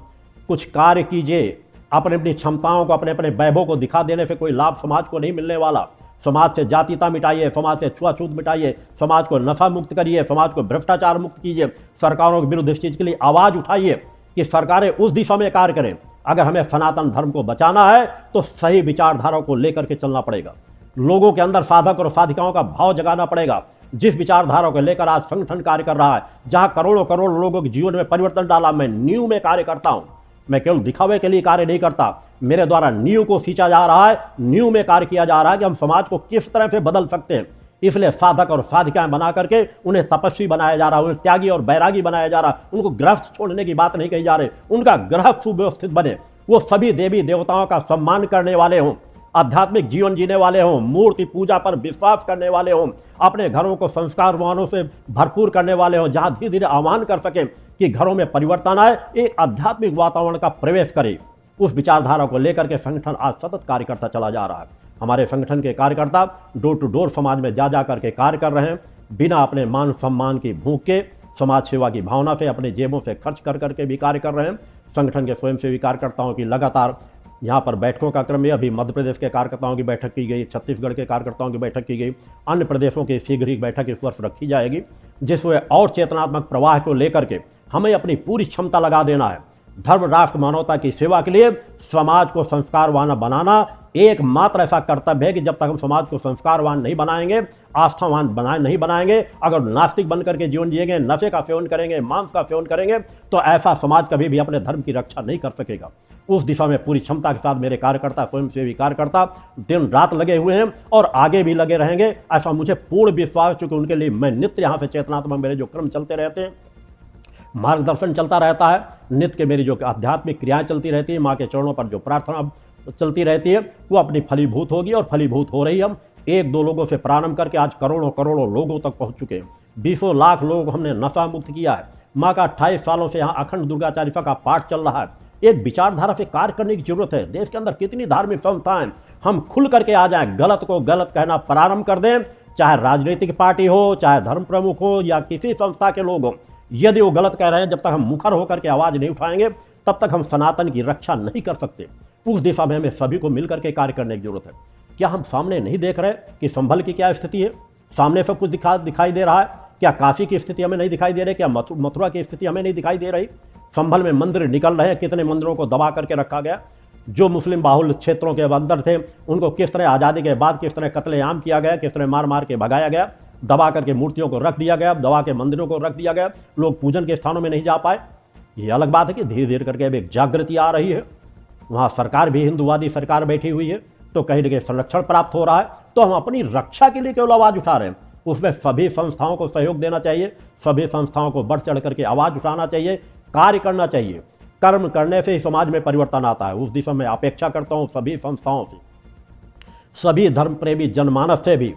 कुछ कार्य कीजिए। अपनी अपनी क्षमताओं को, अपने अपने वैभव को दिखा देने से कोई लाभ समाज को नहीं मिलने वाला। समाज से जातीयता मिटाइए, समाज से छुआछूत मिटाइए, समाज को नशा मुक्त करिए, समाज को भ्रष्टाचार मुक्त कीजिए, सरकारों के विरुद्ध इस चीज के लिए आवाज उठाइए कि सरकारें उस दिशा में कार्य करें। अगर हमें सनातन धर्म को बचाना है तो सही विचारधारा को लेकर के चलना पड़ेगा, लोगों के अंदर साधक और साधिकाओं का भाव जगाना पड़ेगा। जिस विचारधारा को लेकर आज संगठन कार्य कर रहा है, जहां करोड़ों करोड़ लोगों के जीवन में परिवर्तन डाला, मैं नींव में कार्य करता हूं। मैं केवल दिखावे के लिए कार्य नहीं करता, मेरे द्वारा नींव को सींचा जा रहा है, नींव में कार्य किया जा रहा है कि हम समाज को किस तरह से बदल सकते हैं। इसलिए साधक और साधिकाएं बना करके उन्हें तपस्वी बनाया जा रहा है, उन्हें त्यागी और बैरागी बनाया जा रहा है। उनको गृहस्थ छोड़ने की बात नहीं कही जा रही, उनका गृहस्थ सुव्यवस्थित बने, वो सभी देवी देवताओं का सम्मान करने वाले हों, आध्यात्मिक जीवन जीने वाले हों, मूर्ति पूजा पर विश्वास करने वाले हों, अपने घरों को संस्कारवानों से भरपूर करने वाले हों, जहां धीरे धीरे आह्वान कर सकें कि घरों में परिवर्तन आए, एक आध्यात्मिक वातावरण का प्रवेश करे। उस विचारधारा को लेकर के संगठन आज सतत कार्य करता चला जा रहा है। हमारे संगठन के कार्यकर्ता डोर टू डोर समाज में जा करके कार्य कर रहे हैं, बिना अपने मान सम्मान की भूख के, समाज सेवा की भावना से, अपने जेबों से खर्च कर करके भी कार्य कर रहे हैं। संगठन के स्वयंसेवी कार्यकर्ताओं की लगातार यहाँ पर बैठकों का क्रम है। अभी मध्य प्रदेश के कार्यकर्ताओं की बैठक की गई, छत्तीसगढ़ के कार्यकर्ताओं की बैठक की गई, अन्य प्रदेशों की शीघ्र ही बैठक इस वर्ष रखी जाएगी, जिसमें और चेतनात्मक प्रवाह को लेकर के हमें अपनी पूरी क्षमता लगा देना है। धर्म, राष्ट्र, मानवता की सेवा के लिए समाज को संस्कारवान बनाना एकमात्र ऐसा कर्तव्य है कि जब तक हम समाज को संस्कारवान नहीं बनाएंगे, आस्थावान नहीं बनाएंगे, अगर नास्तिक बनकर के जीवन जिएंगे, नशे का सेवन करेंगे, मांस का सेवन करेंगे, तो ऐसा समाज कभी भी अपने धर्म की रक्षा नहीं कर सकेगा। उस दिशा में पूरी क्षमता के साथ मेरे कार्यकर्ता, स्वयंसेवी कार्यकर्ता दिन रात लगे हुए हैं और आगे भी लगे रहेंगे, ऐसा मुझे पूर्ण विश्वास। चूंकि उनके लिए मैं नित्य यहाँ से चेतनात्मक मेरे जो क्रम चलते रहते हैं, मार्गदर्शन चलता रहता है, नित्य के मेरी जो आध्यात्मिक क्रियाएं चलती रहती है, माँ के चरणों पर जो प्रार्थना चलती रहती है, वो अपनी फलीभूत होगी और फलीभूत हो रही है। हम एक दो लोगों से प्रारंभ करके आज करोड़ों करोड़ों लोगों तक पहुंच चुके हैं। 20 लाख लोगों को हमने नशा मुक्त किया है। माँ का 28 सालों से यहाँ अखंड दुर्गा चालीसा का पाठ चल रहा है। एक विचारधारा से कार्य करने की जरूरत है। देश के अंदर कितनी धार्मिक संस्थाएं, हम खुल करके आ जाएं, गलत को गलत कहना प्रारंभ कर दें, चाहे राजनीतिक पार्टी हो, चाहे धर्म प्रमुख हो या किसी संस्था के लोग हो। यदि वो गलत कह रहे हैं, जब तक हम मुखर होकर के आवाज नहीं उठाएंगे, तब तक हम सनातन की रक्षा नहीं कर सकते। उस दिशा में हमें सभी को मिलकर के कार्य करने की जरूरत है। क्या हम सामने नहीं देख रहे कि संभल की क्या स्थिति है? सामने सब कुछ दिखाई दे रहा है। क्या काशी की स्थिति हमें नहीं दिखाई दे रही? क्या मथुरा की स्थिति हमें नहीं दिखाई दे रही? संभल में मंदिर निकल रहे हैं, कितने मंदिरों को दबा करके रखा गया। जो मुस्लिम बाहुल क्षेत्रों के अंदर थे, उनको किस तरह आज़ादी के बाद किस तरह कत्लेआम किया गया, किस तरह मार मार के भगाया गया, दबा करके मूर्तियों को रख दिया गया, दबा के मंदिरों को रख दिया गया, लोग पूजन के स्थानों में नहीं जा पाए। ये अलग बात है कि धीरे धीरे करके अब एक जागृति आ रही है। वहाँ सरकार भी हिंदुवादी सरकार बैठी हुई है, तो कहीं ना कहीं संरक्षण प्राप्त हो रहा है। तो हम अपनी रक्षा के लिए केवल आवाज़ उठा रहे हैं। उसमें सभी संस्थाओं को सहयोग देना चाहिए, सभी संस्थाओं को बढ़ चढ़ करके आवाज़ उठाना चाहिए, कार्य करना चाहिए। कर्म करने से ही समाज में परिवर्तन आता है। उस दिशा में अपेक्षा करता हूँ सभी संस्थाओं से, सभी धर्म प्रेमी जनमानस से भी,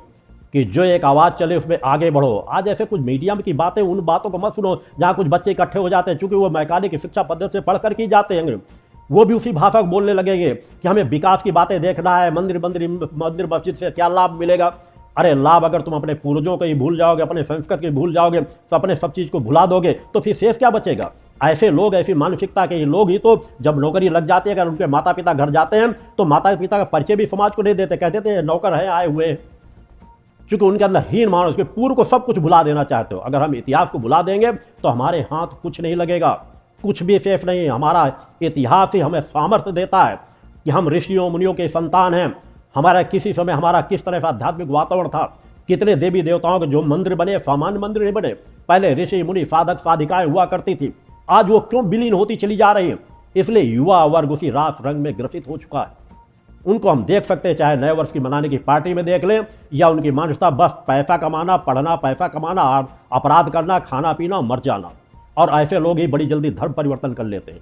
कि जो एक आवाज़ चले उसमें आगे बढ़ो। आज ऐसे कुछ मीडिया की बातें, उन बातों को मत सुनो जहाँ कुछ बच्चे इकट्ठे हो जाते हैं, चूंकि वो मैकानिक शिक्षा पद्धति से पढ़ करके जाते हैं, वो भी उसी भाषा को बोलने लगेंगे कि हमें विकास की बातें देखना है, मंदिर मस्जिद से क्या लाभ मिलेगा। अरे लाभ, अगर तुम अपने पूर्वजों को ही भूल जाओगे, अपने संस्कृति को भूल जाओगे, तो अपने सब चीज़ को भुला दोगे, तो फिर शेष क्या बचेगा? ऐसे लोग, ऐसी मानसिकता के लोग ही तो जब नौकरी लग जाती है, अगर उनके माता पिता घर जाते हैं, तो माता पिता का परिचय भी समाज को नहीं देते, कहते थे नौकर हैं आए हुए। क्योंकि उनके अंदर हीन मानस, उसके पूर्व को सब कुछ भुला देना चाहते हो। अगर हम इतिहास को भुला देंगे तो हमारे हाथ कुछ नहीं लगेगा, कुछ भी शेष नहीं है। हमारा इतिहास ही हमें सामर्थ्य देता है कि हम ऋषियों मुनियों के संतान हैं। हमारा किसी समय हमारा किस तरह का आध्यात्मिक वातावरण था, कितने देवी देवताओं के जो मंदिर बने, सामान्य मंदिर नहीं बने। पहले ऋषि मुनि साधक साधिकाएं हुआ करती थी, आज वो क्यों विलीन होती चली जा रही है? इसलिए युवा वर्ग उसी रास रंग में ग्रसित हो चुका है। उनको हम देख सकते हैं, चाहे नए वर्ष की मनाने की पार्टी में देख लें, या उनकी मानसिकता बस पैसा कमाना, पढ़ना, पैसा कमाना, अपराध करना, खाना पीना, मर जाना। और ऐसे लोग ही बड़ी जल्दी धर्म परिवर्तन कर लेते हैं।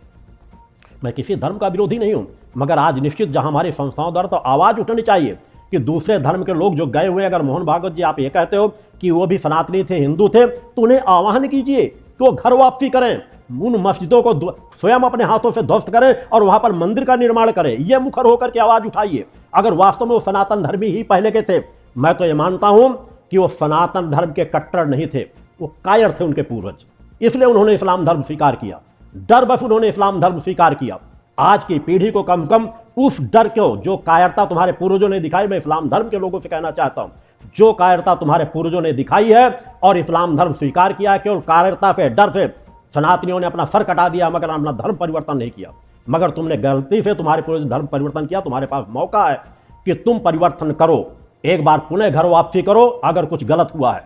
मैं किसी धर्म का विरोधी नहीं हूं, मगर आज निश्चित जहां हमारी संस्थाओं द्वारा तो आवाज उठनी चाहिए कि दूसरे धर्म के लोग जो गए हुए, अगर मोहन भागवत जी आप ये कहते हो कि वो भी सनातनी थे, हिंदू थे, तो उन्हें आह्वान कीजिए कि वो घर वापसी करें, उन मस्जिदों को स्वयं अपने हाथों से ध्वस्त करें और वहां पर मंदिर का निर्माण करें। ये मुखर होकर के आवाज उठाइए अगर वास्तव में वो सनातन धर्मी ही पहले के थे। मैं तो ये मानता हूं कि वो सनातन धर्म के कट्टर नहीं थे, वो कायर थे उनके पूर्वज, इसलिए उन्होंने इस्लाम धर्म स्वीकार किया, डर बस उन्होंने इस्लाम धर्म स्वीकार किया। आज की पीढ़ी को कम से कम उस डर को, जो कायरता तुम्हारे पूर्वजों ने दिखाई, मैं इस्लाम धर्म के लोगों से कहना चाहता हूं, जो कायरता तुम्हारे पूर्वजों ने दिखाई है और इस्लाम धर्म स्वीकार किया है, केवल कायरता से, डर से सनातनियों ने अपना सर कटा दिया मगर अपना धर्म परिवर्तन नहीं किया। मगर तुमने गलती से तुम्हारे पूर्वज धर्म परिवर्तन किया, तुम्हारे पास मौका है कि तुम परिवर्तन करो, एक बार पुनः घर वापसी करो। अगर कुछ गलत हुआ है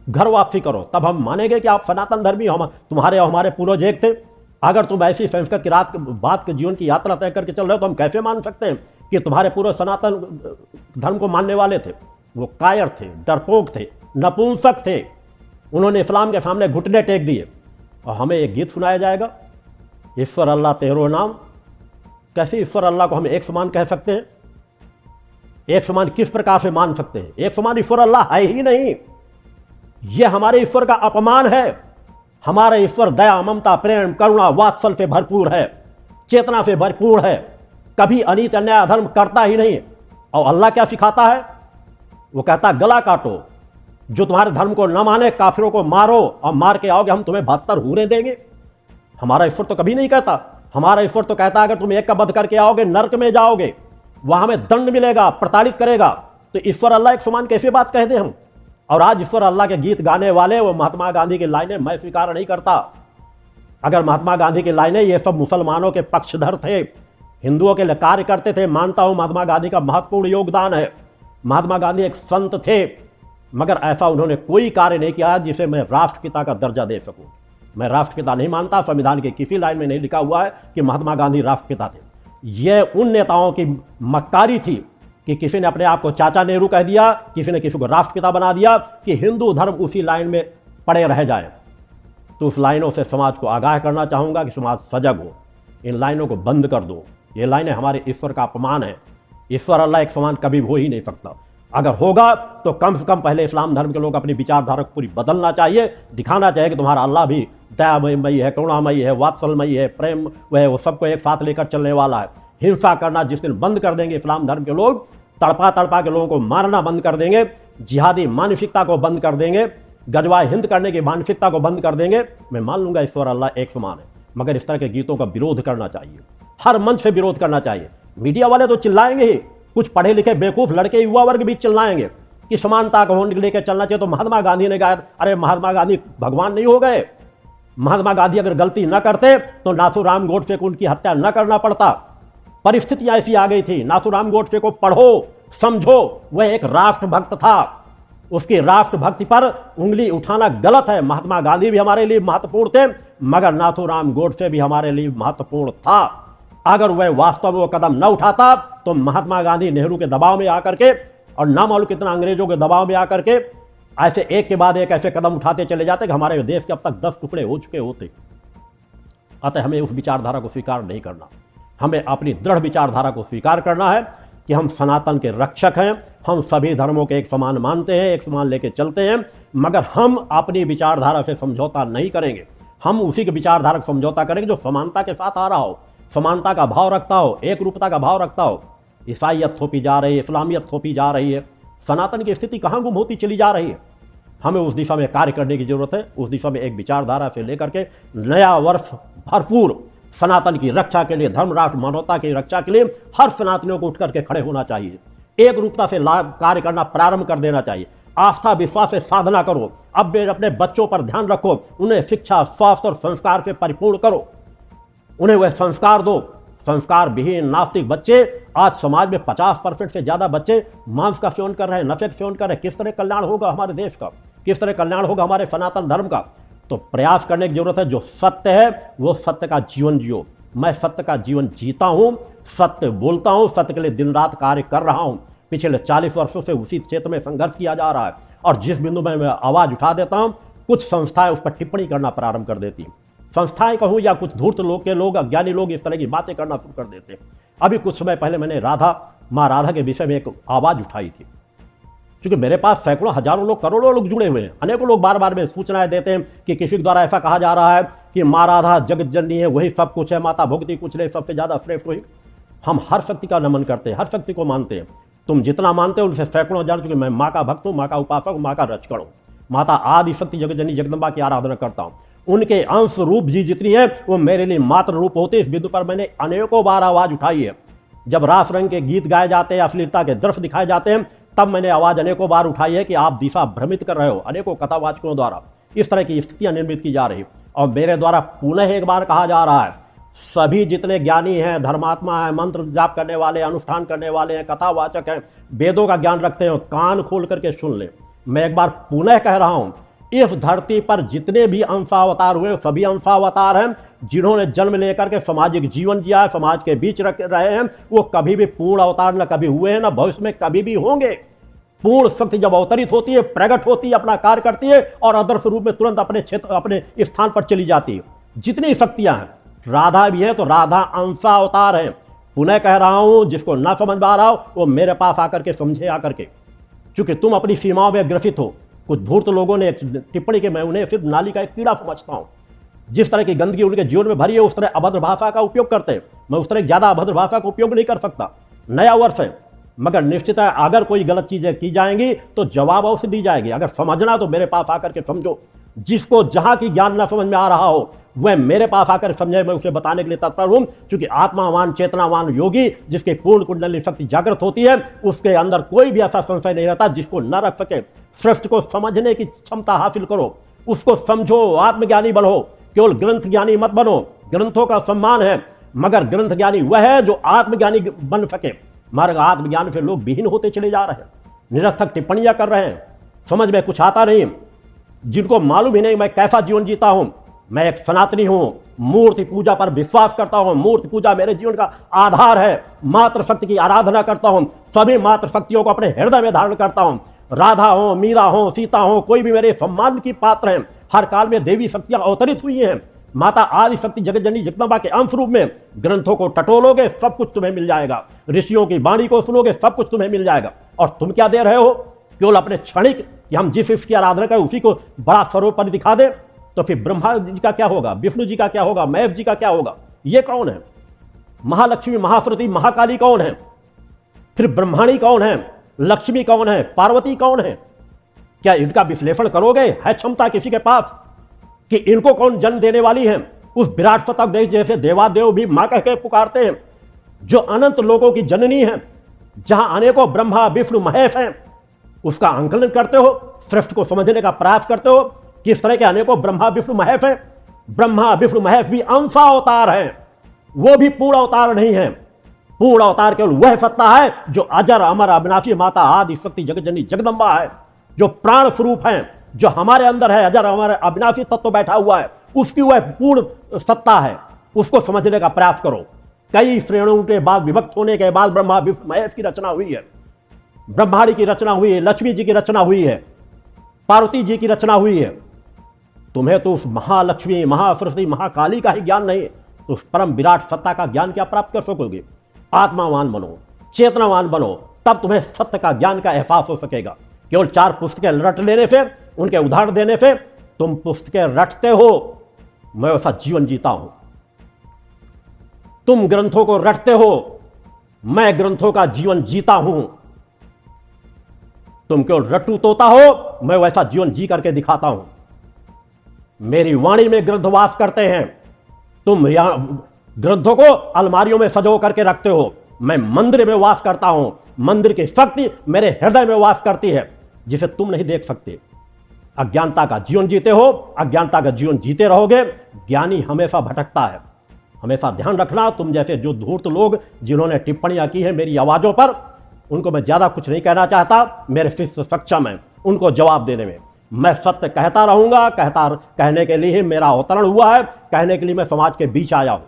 घर वापसी करो, तब हम मानेंगे कि आप सनातन धर्मी, हम तुम्हारे और हमारे पूर्वज एक थे। अगर तुम ऐसी संस्कृत की बात के जीवन की यात्रा तय करके चल रहे हो तो हम कैसे मान सकते हैं कि तुम्हारे पूर्वज सनातन धर्म को मानने वाले थे? वो कायर थे, डरपोक थे, नपुंसक थे, उन्होंने इस्लाम के सामने घुटने टेक दिए। और हमें एक गीत सुनाया जाएगा, ईश्वर अल्लाह तेरो नाम। कैसे ईश्वर अल्लाह को हम एक समान कह सकते हैं? एक समान किस प्रकार से मान सकते हैं? एक समान ईश्वर अल्लाह है ही नहीं, यह हमारे ईश्वर का अपमान है। हमारा ईश्वर दया, ममता, प्रेम, करुणा, वात्सल से भरपूर है, चेतना से भरपूर है, कभी अनीत अन्याय अधर्म करता ही नहीं। और अल्लाह क्या सिखाता है? वो कहता है गला काटो, जो तुम्हारे धर्म को न माने काफिरों को मारो, और मार के आओगे हम तुम्हें 72 हूरें देंगे। हमारा ईश्वर तो कभी नहीं कहता। हमारा ईश्वर तो कहता है अगर तुम एक का वध करके आओगे नरक में जाओगे, वहां में दंड मिलेगा, प्रताड़ित करेगा। तो ईश्वर अल्लाह एक समान कैसे बात कहते हैं हम? और आज ईश्वर अल्लाह के गीत गाने वाले वो महात्मा गांधी की लाइनें मैं स्वीकार नहीं करता। अगर महात्मा गांधी की लाइनें, ये सब मुसलमानों के पक्षधर थे, हिंदुओं के लिए कार्य करते थे, मानता हूं महात्मा गांधी का महत्वपूर्ण योगदान है। महात्मा गांधी एक संत थे, मगर ऐसा उन्होंने कोई कार्य नहीं किया जिसे मैं राष्ट्रपिता का दर्जा दे सकूं। मैं राष्ट्रपिता नहीं मानता, संविधान के किसी लाइन में नहीं लिखा हुआ है कि महात्मा गांधी राष्ट्रपिता थे। यह उन नेताओं की मक्कारी थी कि किसी ने अपने आप को चाचा नेहरू कह दिया, किसी ने किसी को राष्ट्रपिता बना दिया, कि हिंदू धर्म उसी लाइन में पड़े रह जाए। तो उस लाइनों से समाज को आगाह करना चाहूंगा कि समाज सजग हो, इन लाइनों को बंद कर दो। ये लाइनें हमारे ईश्वर का अपमान है। ईश्वर अल्लाह एक समान कभी हो ही नहीं सकता। अगर होगा तो कम से कम पहले इस्लाम धर्म के लोग अपनी विचारधारा को पूरी बदलना चाहिए, दिखाना चाहिए कि तुम्हारा अल्लाह भी दयामयी है, करुणामयी है, वात्सलमयी है, प्रेम वह वो सबको एक साथ लेकर चलने वाला है। हिंसा करना जिस दिन बंद कर देंगे इस्लाम धर्म के लोग, तड़पा तड़पा के लोगों को मारना बंद कर देंगे, जिहादी मानसिकता को बंद कर देंगे, गजवाए हिंद करने की मानसिकता को बंद कर देंगे, मैं मान लूंगा ईश्वर अल्लाह एक समान है। मगर इस तरह के गीतों का विरोध करना चाहिए, हर मंच से विरोध करना चाहिए। मीडिया वाले तो चिल्लाएंगे ही, कुछ पढ़े लिखे बेवकूफ लड़के युवा वर्ग भी चिल्लाएंगे कि समानता को लेकर चलना चाहिए। तो महात्मा गांधी ने कहा, अरे महात्मा गांधी भगवान नहीं हो गए? महात्मा गांधी अगर गलती न करते तो नाथूराम गोडसे को उनकी हत्या न करना पड़ता। परिस्थितियां ऐसी आ गई थी। नाथूराम गोडसे को पढ़ो, समझो, वह एक राष्ट्रभक्त था, उसकी राष्ट्रभक्ति पर उंगली उठाना गलत है। महात्मा गांधी भी हमारे लिए महत्वपूर्ण थे, मगर नाथूराम गोडसे भी हमारे लिए महत्वपूर्ण था। अगर वह वास्तव में वो कदम न उठाता तो महात्मा गांधी नेहरू के दबाव में आकर के और ना मालूम कितना अंग्रेजों के दबाव में आकर के ऐसे एक के बाद एक ऐसे कदम उठाते चले जाते कि हमारे देश के अब तक 10 टुकड़े हो चुके होते। अतः हमें उस विचारधारा को स्वीकार नहीं करना, हमें अपनी दृढ़ विचारधारा को स्वीकार करना है कि हम सनातन के रक्षक हैं, हम सभी धर्मों के एक समान मानते हैं, एक समान लेके चलते हैं, मगर हम अपनी विचारधारा से समझौता नहीं करेंगे। हम उसी के विचारधारा को समझौता करेंगे जो समानता के साथ आ रहा हो, समानता का भाव रखता हो, एक रूपता का भाव रखता हो। ईसाइयत थोपी जा रही है, इस्लामियत थोपी जा रही है, सनातन की स्थिति कहाँ गुम होती चली जा रही है। हमें उस दिशा में कार्य करने की जरूरत है। उस दिशा में एक विचारधारा से लेकर के नया वर्ष भरपूर सनातन की रक्षा के लिए, धर्म राष्ट्र मानवता की रक्षा के लिए हर सनातनियों को उठ करके खड़े होना चाहिए। एक रूपता से कार्य करना प्रारंभ कर देना चाहिए। आस्था विश्वास से साधना करो। अब अपने बच्चों पर ध्यान रखो, उन्हें शिक्षा, स्वास्थ्य और संस्कार से परिपूर्ण करो, उन्हें वह संस्कार दो। संस्कार विहीन नास्तिक बच्चे, आज समाज में 50% से ज्यादा बच्चे मांस का सेवन कर रहे हैं, नशे का सेवन कर रहे हैं। किस तरह कल्याण होगा हमारे देश का, किस तरह कल्याण होगा हमारे सनातन धर्म का? तो प्रयास करने की जरूरत है। जो सत्य है वो सत्य का जीवन जियो। मैं सत्य का जीवन जीता हूं, सत्य बोलता हूं, सत्य के लिए दिन रात कार्य कर रहा हूं। पिछले 40 वर्षों से उसी क्षेत्र में संघर्ष किया जा रहा है, और जिस बिंदु में मैं आवाज उठा देता हूं, कुछ संस्थाएं उस पर टिप्पणी करना प्रारंभ कर देती हैं। संस्थाएं कहूं या कुछ धूर्त लोग के लोग, अज्ञानी लोग इस तरह की बातें करना शुरू कर देते हैं। अभी कुछ समय पहले मैंने राधा माँ राधा के विषय में एक आवाज़ उठाई थी। क्योंकि मेरे पास सैकड़ों हजारों लोग करोड़ों लोग जुड़े हुए हैं, अनेकों लोग बार बार में सूचनाएं देते हैं कि किसी के द्वारा ऐसा कहा जा रहा है कि माँ राधा जगत जननी है, वही सब कुछ है, माता भोगती कुछ नहीं, सबसे ज़्यादा श्रेष्ठ वही। हम हर शक्ति का नमन करते हैं, हर शक्ति को मानते हैं। तुम जितना मानते हो उनसे सैकड़ों हजार, चूंकि मैं माँ का भक्त हूँ, माँ का उपासक हूँ, माँ का रचकड़ हूँ। माता आदि शक्ति जगत जननी जगदम्बा की आराधना करता हूँ। उनके अंश रूप जी जितनी है वो मेरे लिए मात्र रूप होते। इस बिंदु पर मैंने अनेकों बार आवाज़ उठाई है। जब रास रंग के गीत गाए जाते हैं, अश्लीलता के दृश्य दिखाए जाते हैं, तब मैंने आवाज़ अनेकों बार उठाई है कि आप दिशा भ्रमित कर रहे हो। अनेकों कथावाचकों द्वारा इस तरह की स्थितियां निर्मित की जा रही, और मेरे द्वारा पुनः एक बार कहा जा रहा है, सभी जितने ज्ञानी हैं, धर्मात्मा हैं, मंत्र जाप करने वाले, अनुष्ठान करने वाले हैं, कथावाचक हैं, वेदों का ज्ञान रखते हैं, कान खोल करके सुन ले। मैं एक बार पुनः कह रहा हूं, इस धरती पर जितने भी अंशावतार हुए सभी अंशावतार हैं जिन्होंने जन्म लेकर के सामाजिक जीवन जिया है, समाज के बीच रहे हैं, वो कभी भी पूर्ण अवतार न कभी हुए हैं, न भविष्य में कभी भी होंगे। पूर्ण शक्ति जब अवतरित होती है, प्रकट होती है, अपना कार्य करती है और आदर्श रूप में तुरंत अपने क्षेत्र, अपने स्थान पर चली जाती है। जितनी शक्तियां हैं, राधा भी है तो राधा अंशावतार है। पुनः कह रहा हूं, जिसको ना समझ पा रहा हो वो मेरे पास आकर के समझे आकर के, क्योंकि तुम अपनी सीमाओं में ग्रसित हो। कुछ धूर्त लोगों ने टिप्पणी की, मैं उन्हें सिर्फ नाली का एक कीड़ा समझता हूं। जिस तरह की गंदगी उनके जीवन में भरी है, उस तरह अभद्र भाषा का उपयोग करते हैं। मैं उस तरह ज्यादा अभद्र भाषा का उपयोग नहीं कर सकता। नया वर्ष है, मगर निश्चित है अगर कोई गलत चीजें की जाएंगी तो जवाब अवश्य दी जाएगी। अगर समझना तो मेरे पास आकर के समझो। जिसको जहां की ज्ञान न समझ में आ रहा हो वह मेरे पास आकर समझे, मैं उसे बताने के लिए तत्पर हूं। क्योंकि आत्मावान चेतनावान योगी जिसकी पूर्ण कुंडली शक्ति जागृत होती है, उसके अंदर कोई भी ऐसा संशय नहीं रहता जिसको न रख सके। सृष्टि को समझने की क्षमता हासिल करो, उसको समझो, आत्मज्ञानी बनो। केवल ग्रंथ ज्ञानी मत बनो। ग्रंथों का सम्मान है, मगर ग्रंथ ज्ञानी वह है जो आत्मज्ञानी बन सके। मगर आत्मज्ञान से लोग विहीन होते चले जा रहे हैं, निरर्थक टिप्पणियां कर रहे हैं, समझ में कुछ आता नहीं, जिनको मालूम ही नहीं मैं कैसा जीवन जीता हूं। मैं एक सनातनी हूं, मूर्ति पूजा पर विश्वास करता हूं। मूर्ति पूजा मेरे जीवन का आधार है। मातृ शक्ति की आराधना करता हूं, सभी मातृ शक्तियों को अपने हृदय में धारण करता हूं। राधा हो, मीरा हो, सीता हो, कोई भी मेरे सम्मान की पात्र हैं। हर काल में देवी शक्तियां अवतरित हुई हैं। माता आदि शक्ति जगत जननी जगदम्बा के अंश रूप में। ग्रंथों को टटोलोगे सब कुछ तुम्हें मिल जाएगा, ऋषियों की वाणी को सुनोगे सब कुछ तुम्हें मिल जाएगा। और तुम क्या दे रहे हो? केवल अपने क्षणिक कि हम जिस इष्ट की आराधना करें उसी को बड़ा सर्वोपरि दिखा दे। तो फिर ब्रह्मा जी का क्या होगा, विष्णु जी का क्या होगा, महेश जी का क्या होगा? ये कौन है? महालक्ष्मी, महासरस्वती, महाकाली कौन है? फिर ब्रह्माणी कौन है? लक्ष्मी कौन है? पार्वती कौन है? क्या इनका विश्लेषण करोगे? है क्षमता किसी के पास कि इनको कौन जन्म देने वाली है? उस विराट शतक देश जैसे देवादेव भी मां कह के पुकारते हैं, जो अनंत लोगों की जननी है, जहां अनेकों ब्रह्मा विष्णु महेश हैं। उसका आंकलन करते हो, सृष्टि को समझने का प्रयास करते हो। किस तरह के अनेकों ब्रह्मा विष्णु महेश हैं? ब्रह्मा विष्णु महेश भी अंशावतार हैं, वो भी पूर्ण अवतार नहीं है। पूर्ण अवतार केवल वह सत्ता है जो अजर अमर अविनाशी माता आदि शक्ति जगत जननी जगदम्बा है, जो प्राण स्वरूप है, जो हमारे अंदर है, अजर अमर अविनाशी तत्व बैठा हुआ है, उसकी वह पूर्ण सत्ता है। उसको समझने का प्रयास करो। कई श्रेणियों के बाद विभक्त होने के बाद ब्रह्मा विष्णु महेश की रचना हुई है, ब्रह्मांड की रचना हुई है, लक्ष्मी जी की रचना हुई है, पार्वती जी की रचना हुई है। तुम्हें तो उस महालक्ष्मी, महासरस्वती, महाकाली का ही ज्ञान नहीं, तो उस परम विराट सत्ता का ज्ञान क्या प्राप्त कर सकोगे? आत्मावान बनो, चेतनावान बनो, तब तुम्हें सत्य का ज्ञान का एहसास हो सकेगा। केवल 4 पुस्तकें रट लेने से, उनके उदाहरण देने से तुम पुस्तकें रटते हो। मैं वैसा जीवन जीता हूं। तुम ग्रंथों को रटते हो, मैं ग्रंथों का जीवन जीता हूं। तुम केवल रट्टू तोता हो, मैं वैसा जीवन जी करके दिखाता हूं। मेरी वाणी में ग्रंथ वास करते हैं। तुम यहां ग्रंथों को अलमारियों में सजो करके रखते हो, मैं मंदिर में वास करता हूं। मंदिर की शक्ति मेरे हृदय में वास करती है, जिसे तुम नहीं देख सकते। अज्ञानता का जीवन जीते हो, अज्ञानता का जीवन जीते रहोगे। ज्ञानी हमेशा भटकता है। हमेशा ध्यान रखना, तुम जैसे जो धूर्त लोग जिन्होंने टिप्पणियां की है मेरी आवाजों पर, उनको मैं ज्यादा कुछ नहीं कहना चाहता। मेरे शिष्य सक्षम हैं उनको जवाब देने में। मैं सत्य कहता रहूंगा, कहने के लिए मेरा अवतरण हुआ है, कहने के लिए मैं समाज के बीच आया हूं।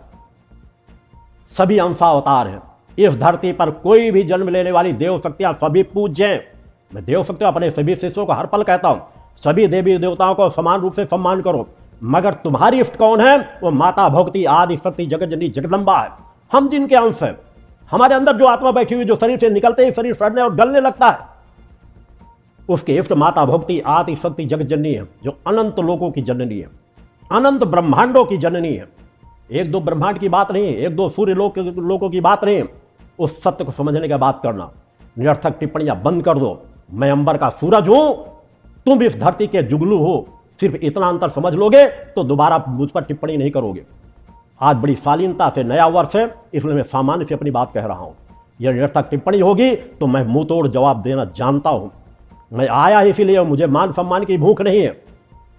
सभी अंशावतार हैं। इस धरती पर कोई भी जन्म लेने वाली देव शक्तियां सभी पूज्य हैं। मैं देव शक्तियों अपने सभी शिष्यों को हर पल कहता हूं, सभी देवी देवताओं को समान रूप से सम्मान करो। मगर तुम्हारी इष्ट कौन है? वो माता भगवती आदि शक्ति जगत जननी जगदम्बा है। हम जिनके अंश हैं, हमारे अंदर जो आत्मा बैठी हुई, जो शरीर से निकलते ही शरीर सड़ने और गलने लगता है, उसकी इष्ट माता भक्ति आदि शक्ति जगत जननी है, जो अनंत लोगों की जननी है, अनंत ब्रह्मांडों की जननी है। एक दो ब्रह्मांड की बात नहीं, एक दो सूर्य लोगों की बात नहीं। उस सत्य को समझने की बात करना। निरर्थक टिप्पणियां बंद कर दो। मैं अंबर का सूरज हूं, तुम इस धरती के जुगलू हो। सिर्फ इतना अंतर समझ लोगे तो दोबारा मुझ पर टिप्पणी नहीं करोगे। आज बड़ी शालीनता से नया वर्ष है, इसलिए मैं सामान्य से अपनी बात कह रहा हूं। यह निरर्थक टिप्पणी होगी तो मैं मुंह तोड़ जवाब देना जानता हूं। मैं आया इसीलिए, मुझे मान सम्मान की भूख नहीं है।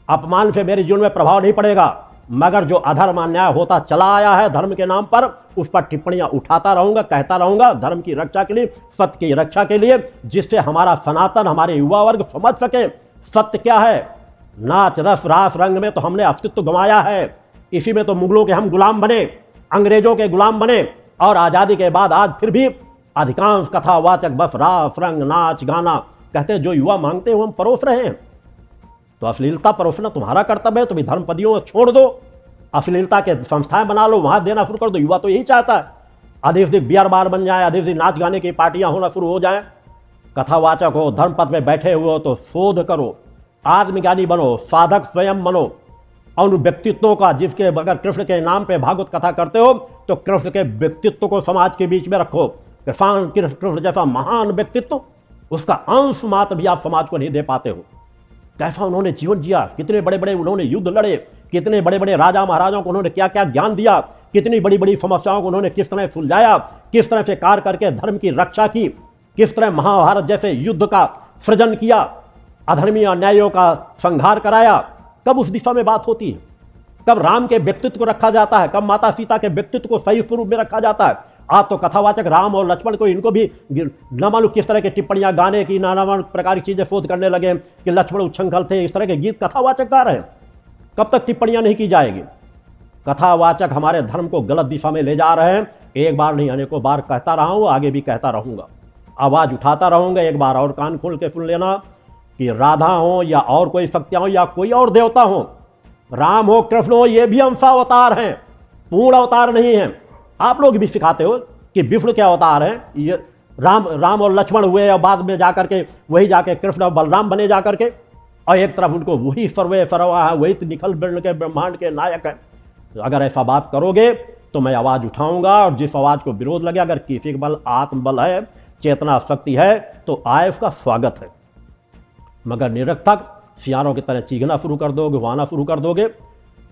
अपमान से मेरे जीवन में प्रभाव नहीं पड़ेगा, मगर जो अधर्म अन्याय होता चला आया है धर्म के नाम पर, उस पर टिप्पणियां उठाता रहूंगा, कहता रहूंगा, धर्म की रक्षा के लिए, सत्य की रक्षा के लिए, जिससे हमारा सनातन, हमारे युवा वर्ग समझ सके सत्य क्या है। नाच रस रास रंग में तो हमने अस्तित्व गंवाया है। इसी में तो मुगलों के हम गुलाम बने, अंग्रेजों के गुलाम बने, और आजादी के बाद आज फिर भी अधिकांश कथावाचक बस रास रंग नाच गाना कहते जो युवा मांगते हो हम परोस रहे हैं। तो अश्लीलता परोसना तुम्हारा कर्तव्य है। तुम्हें धर्म पदियों छोड़ दो, अश्लीलता के संस्थाएं बना लो, वहां देना शुरू कर दो। युवा तो यही चाहता है, अधिक से बियर बार बन जाए, अधिक से नाच गाने की पार्टियां होना शुरू हो जाए। कथावाचक हो, धर्म पद में बैठे हुए हो तो शोध करो, आत्मज्ञानी बनो, साधक स्वयं बनो। और उन व्यक्तित्वों का, जिसके अगर कृष्ण के नाम पे भागवत कथा करते हो तो कृष्ण के व्यक्तित्व को समाज के बीच में रखो। कृष्ण जैसा महान व्यक्तित्व, उसका अंश मात्र भी आप समाज को नहीं दे पाते हो। कैसा उन्होंने जीवन जिया, कितने बड़े बड़े उन्होंने युद्ध लड़े, कितने बड़े बड़े राजा महाराजाओं को उन्होंने क्या क्या ज्ञान दिया, कितनी बड़ी बड़ी समस्याओं को उन्होंने किस तरह सुलझाया, किस तरह से कार्य करके धर्म की रक्षा की, किस तरह महाभारत जैसे युद्ध का सृजन किया, अधर्मी अन्यायों का संहार कराया। कब उस दिशा में बात होती है? कब राम के व्यक्तित्व को रखा जाता है? कब माता सीता के व्यक्तित्व को सही स्वरूप में रखा जाता है? आज तो कथावाचक राम और लक्ष्मण को, इनको भी न मालूम किस तरह की टिप्पणियां गाने की, नाना प्रकार की चीजें शोध करने लगे कि लक्ष्मण उच्छृंखल थे, इस तरह के गीत कथावाचक गा रहे हैं। कब तक टिप्पणियां नहीं की जाएगी? कथावाचक हमारे धर्म को गलत दिशा में ले जा रहे हैं। एक बार नहीं अनेकों बार कहता रहा हूं, आगे भी कहता रहूंगा, आवाज उठाता रहूंगा। एक बार और कान खोल के सुन लेना कि राधा हो या और कोई शक्तियां हो या कोई और देवता हो, राम हो कृष्ण हो, ये भी अंशावतार हैं, पूर्ण अवतार नहीं है। आप लोग भी सिखाते हो कि विष्णु के अवतार हैं, ये राम और लक्ष्मण हुए और बाद में जाकर के वही जाके कृष्ण और बलराम बने जाकर के, और एक तरफ उनको वही सर्वे सर्वा है, वही निखल वर्ण के ब्रह्मांड के नायक है। अगर ऐसा बात करोगे तो मैं आवाज उठाऊंगा, और जिस आवाज को विरोध लगे, अगर किसी के बल आत्मबल है, चेतना शक्ति है, तो आए, उसका स्वागत है। मगर निरर्थक सियारों की तरह चीखना शुरू कर दोगे, वाना शुरू कर दोगे,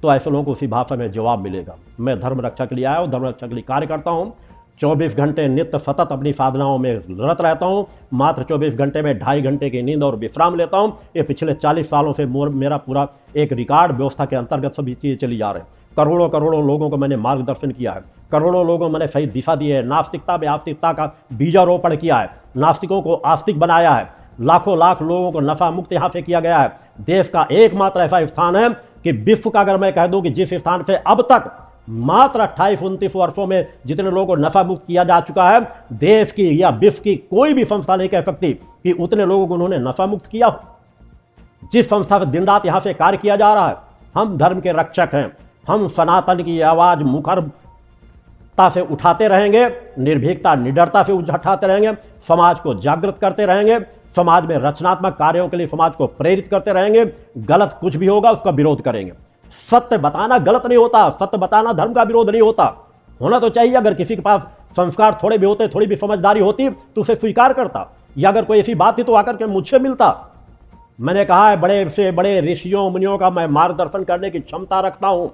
तो ऐसे लोगों को उसी भाषा में जवाब मिलेगा। मैं धर्म रक्षा के लिए आया हूँ, धर्म रक्षा के लिए कार्य करता हूँ। 24 घंटे नित्य सतत अपनी साधनाओं में रत रहता हूँ। मात्र 24 घंटे में 2.5 घंटे की नींद और विश्राम लेता हूँ। ये पिछले 40 सालों से मेरा पूरा एक रिकॉर्ड व्यवस्था के अंतर्गत सभी चीज़ें चली जा रही हैं। करोड़ों करोड़ों लोगों को मैंने मार्गदर्शन किया है, करोड़ों लोगों को मैंने सही दिशा दी है, नास्तिकता में आस्तिकता का बीजारोपण किया है, नास्तिकों को आस्तिक बनाया है, लाखों लाख लोगों को नशा मुक्त यहाँ से किया गया है। देश का एकमात्र ऐसा स्थान है कि विश्व का, अगर मैं कह दूं कि जिस स्थान पे अब तक मात्र 28-29 वर्षों में जितने लोगों को नशा मुक्त किया जा चुका है, देश की या विश्व की कोई भी संस्था नहीं कह सकती कि उतने लोगों को उन्होंने नशा मुक्त किया हो। जिस संस्था से दिन रात यहां से कार्य किया जा रहा है, हम धर्म के रक्षक हैं। हम सनातन की आवाज मुखरता से उठाते रहेंगे, निर्भीकता निडरता से उठाते रहेंगे, समाज को जागृत करते रहेंगे, समाज में रचनात्मक कार्यों के लिए समाज को प्रेरित करते रहेंगे। गलत कुछ भी होगा उसका विरोध करेंगे। सत्य बताना गलत नहीं होता, सत्य बताना धर्म का विरोध नहीं होता। होना तो चाहिए, अगर किसी के पास संस्कार थोड़े भी होते, थोड़ी भी समझदारी होती तो उसे स्वीकार करता, या अगर कोई ऐसी बात थी तो आकर के मुझसे मिलता। मैंने कहा है, बड़े से बड़े ऋषियों मुनियों का मैं मार्गदर्शन करने की क्षमता रखता हूं,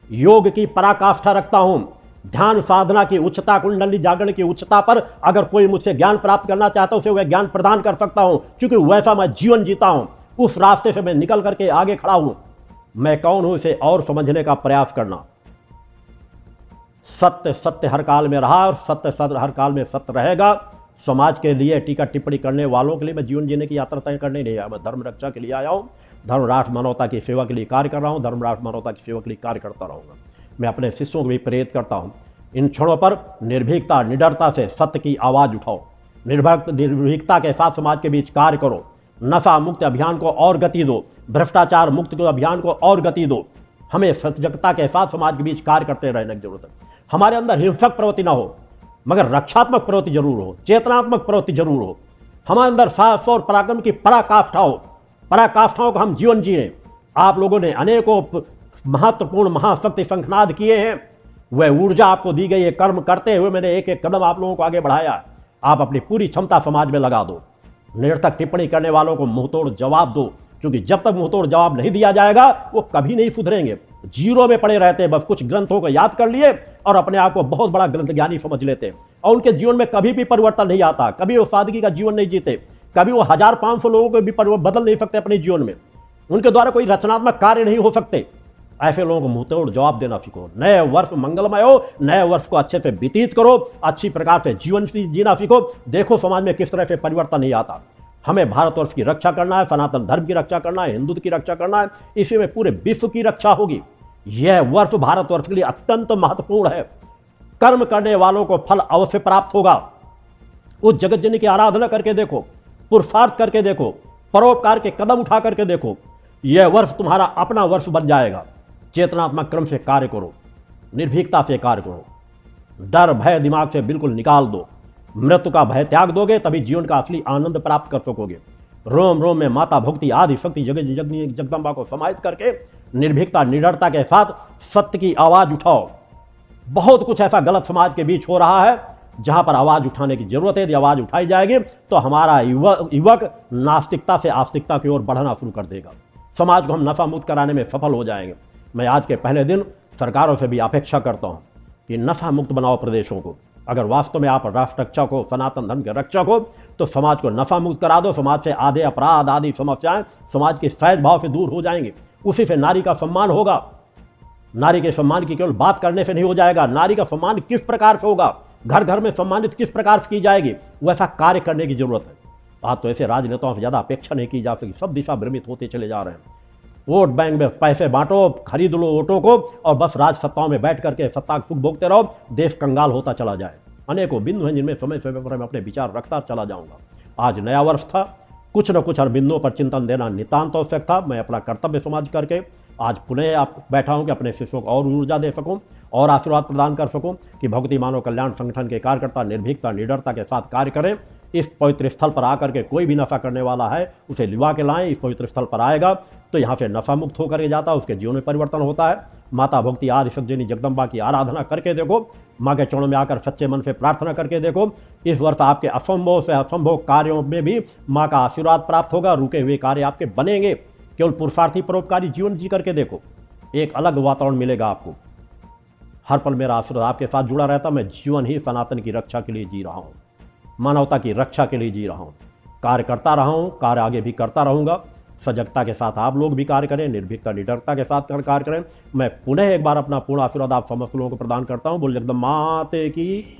योग की पराकाष्ठा रखता हूं, ध्यान साधना की उच्चता, कुंडली जागरण की उच्चता पर अगर कोई मुझसे ज्ञान प्राप्त करना चाहता है उसे वह ज्ञान प्रदान कर सकता हूं, क्योंकि वैसा मैं जीवन जीता हूं। उस रास्ते से मैं निकल करके आगे खड़ा हूं। मैं कौन हूं इसे और समझने का प्रयास करना। सत्य सत्य हर काल में रहा और सत्य सत्य हर काल में सत्य रहेगा। समाज के लिए टीका टिप्पणी करने वालों के लिए मैं जीवन जीने की यात्रा तय करने नहीं आया। मैं धर्म रक्षा के लिए आया हूं, धर्म राष्ट्र मानवता की सेवा के लिए कार्य कर रहा हूं, धर्म राष्ट्र मानवता की सेवा के लिए कार्य करता रहूंगा। मैं अपने शिष्यों को भी प्रेरित करता हूं, इन क्षणों पर निर्भीकता निडरता से सत्य की आवाज उठाओ, निर्भीकता के साथ समाज के बीच कार्य करो, नशा मुक्त अभियान को और गति दो, भ्रष्टाचार मुक्त अभियान को और गति दो। हमें सजगता के साथ समाज के बीच कार्य करते रहने की जरूरत है। हमारे अंदर हिंसक प्रवृत्ति ना हो, मगर रक्षात्मक प्रवृत्ति जरूर हो, चेतनात्मक प्रवृत्ति जरूर हो। हमारे अंदर साहस और पराक्रम की पराकाष्ठा हो, पराकाष्ठाओं का हम जीवन जिए। आप लोगों ने अनेकों महत्वपूर्ण महाशक्ति शंखनाद किए हैं, वह ऊर्जा आपको दी गई है। कर्म करते हुए मैंने एक एक कदम आप लोगों को आगे बढ़ाया। आप अपनी पूरी क्षमता समाज में लगा दो। निरर्थक टिप्पणी करने वालों को मुंहतोड़ जवाब दो, क्योंकि जब तक मुंहतोड़ जवाब नहीं दिया जाएगा वो कभी नहीं सुधरेंगे। जीरो में पड़े रहते हैं, बस कुछ ग्रंथों को याद कर लिए और अपने आप को बहुत बड़ा ग्रंथ ज्ञानी समझ लेते हैं, और उनके जीवन में कभी भी परिवर्तन नहीं आता। कभी वो सादगी का जीवन नहीं जीते, कभी वो 1500 लोगों को भी बदल नहीं सकते अपने जीवन में। उनके द्वारा कोई रचनात्मक कार्य नहीं हो सकते। ऐसे लोगों को मुंहतोड़ जवाब देना सीखो। नए वर्ष मंगलमय हो, नए वर्ष को अच्छे से व्यतीत करो, अच्छी प्रकार से जीवन जीना सीखो। देखो समाज में किस तरह से परिवर्तन नहीं आता। हमें भारतवर्ष की रक्षा करना है, सनातन धर्म की रक्षा करना है, हिंदुत्व की रक्षा करना है। इसी में पूरे विश्व की रक्षा होगी। यह वर्ष भारतवर्ष के लिए अत्यंत महत्वपूर्ण है। कर्म करने वालों को फल अवश्य प्राप्त होगा। उस जगत जननी की आराधना करके देखो, पुरुषार्थ करके देखो, परोपकार के कदम उठा करके देखो। यह वर्ष तुम्हारा अपना वर्ष बन जाएगा। चेतनात्मक क्रम से कार्य करो, निर्भीकता से कार्य करो, डर भय दिमाग से बिल्कुल निकाल दो। मृत्यु का भय त्याग दोगे तभी जीवन का असली आनंद प्राप्त कर सकोगे। रोम रोम में माता भक्ति आदि शक्ति जगदम्बा को समाहित करके निर्भीकता निडरता के साथ सत्य की आवाज उठाओ। बहुत कुछ ऐसा गलत समाज के बीच हो रहा है जहां पर आवाज उठाने की जरूरत है। यदि आवाज उठाई जाएगी तो हमारा युवक नास्तिकता से आस्तिकता की ओर बढ़ना शुरू कर देगा। समाज को हम नशा मुक्त कराने में सफल हो जाएंगे। मैं आज के पहले दिन सरकारों से भी अपेक्षा करता हूं कि नशा मुक्त बनाओ प्रदेशों को। अगर वास्तव में आप राष्ट्र रक्षक हो, सनातन धर्म के रक्षक हो, तो समाज को नशा मुक्त करा दो। समाज से आधे अपराध आदि समस्याएं समाज के सहज भाव से दूर हो जाएंगी। उसी से नारी का सम्मान होगा। नारी के सम्मान की केवल बात करने से नहीं हो जाएगा। नारी का सम्मान किस प्रकार से होगा, घर घर में सम्मानित किस प्रकार से की जाएगी, वैसा कार्य करने की जरूरत है। आज तो ऐसे राजनेताओं से ज्यादा अपेक्षा नहीं की जा सकती। सब दिशा भ्रमित होते चले जा रहे हैं। वोट बैंक में पैसे बांटो, खरीद लो वोटों को, और बस राज सत्ताओं में बैठ करके सत्ता सुख भोगते रहो। देश कंगाल होता चला जाए। अनेकों बिंदु हैं जिनमें समय समय पर मैं अपने विचार रखता चला जाऊंगा। आज नया वर्ष था, कुछ न कुछ हर बिंदुओं पर चिंतन देना नितांत आवश्यक था। मैं अपना कर्तव्य समझ करके आज पुनः आप बैठा हूं कि अपने शिष्यों को और ऊर्जा दे सकूं और आशीर्वाद प्रदान कर सकूं कि भक्ति मानव कल्याण संगठन के कार्यकर्ता निर्भीकता निडरता के साथ कार्य करें। इस पवित्र स्थल पर आकर के कोई भी नशा करने वाला है उसे लिवा के लाएं। इस पवित्र स्थल पर आएगा तो यहाँ से नशा मुक्त होकर के जाता है, उसके जीवन में परिवर्तन होता है। माता भक्ति आदि शक्ति जगदम्बा की आराधना करके देखो, माँ के चरणों में आकर सच्चे मन से प्रार्थना करके देखो। इस वर्ष आपके असंभव से असंभव कार्यों में भी माँ का आशीर्वाद प्राप्त होगा। रुके हुए कार्य आपके बनेंगे। केवल पुरुषार्थी परोपकारी जीवन जी करके देखो, एक अलग वातावरण मिलेगा आपको। हर पल मेरा आशीर्वाद आपके साथ जुड़ा रहता। मैं जीवन ही सनातन की रक्षा के लिए जी रहा हूँ, मानवता की रक्षा के लिए जी रहा हूँ। कार्य करता रहा हूँ, कार्य आगे भी करता रहूँगा। सजगता के साथ आप लोग भी कार्य करें, निर्भीकता निडरता के साथ कार्य करें। मैं पुनः एक बार अपना पूर्ण आशीर्वाद आप समस्त लोगों को प्रदान करता हूँ। बोल जगदम्बा माते की।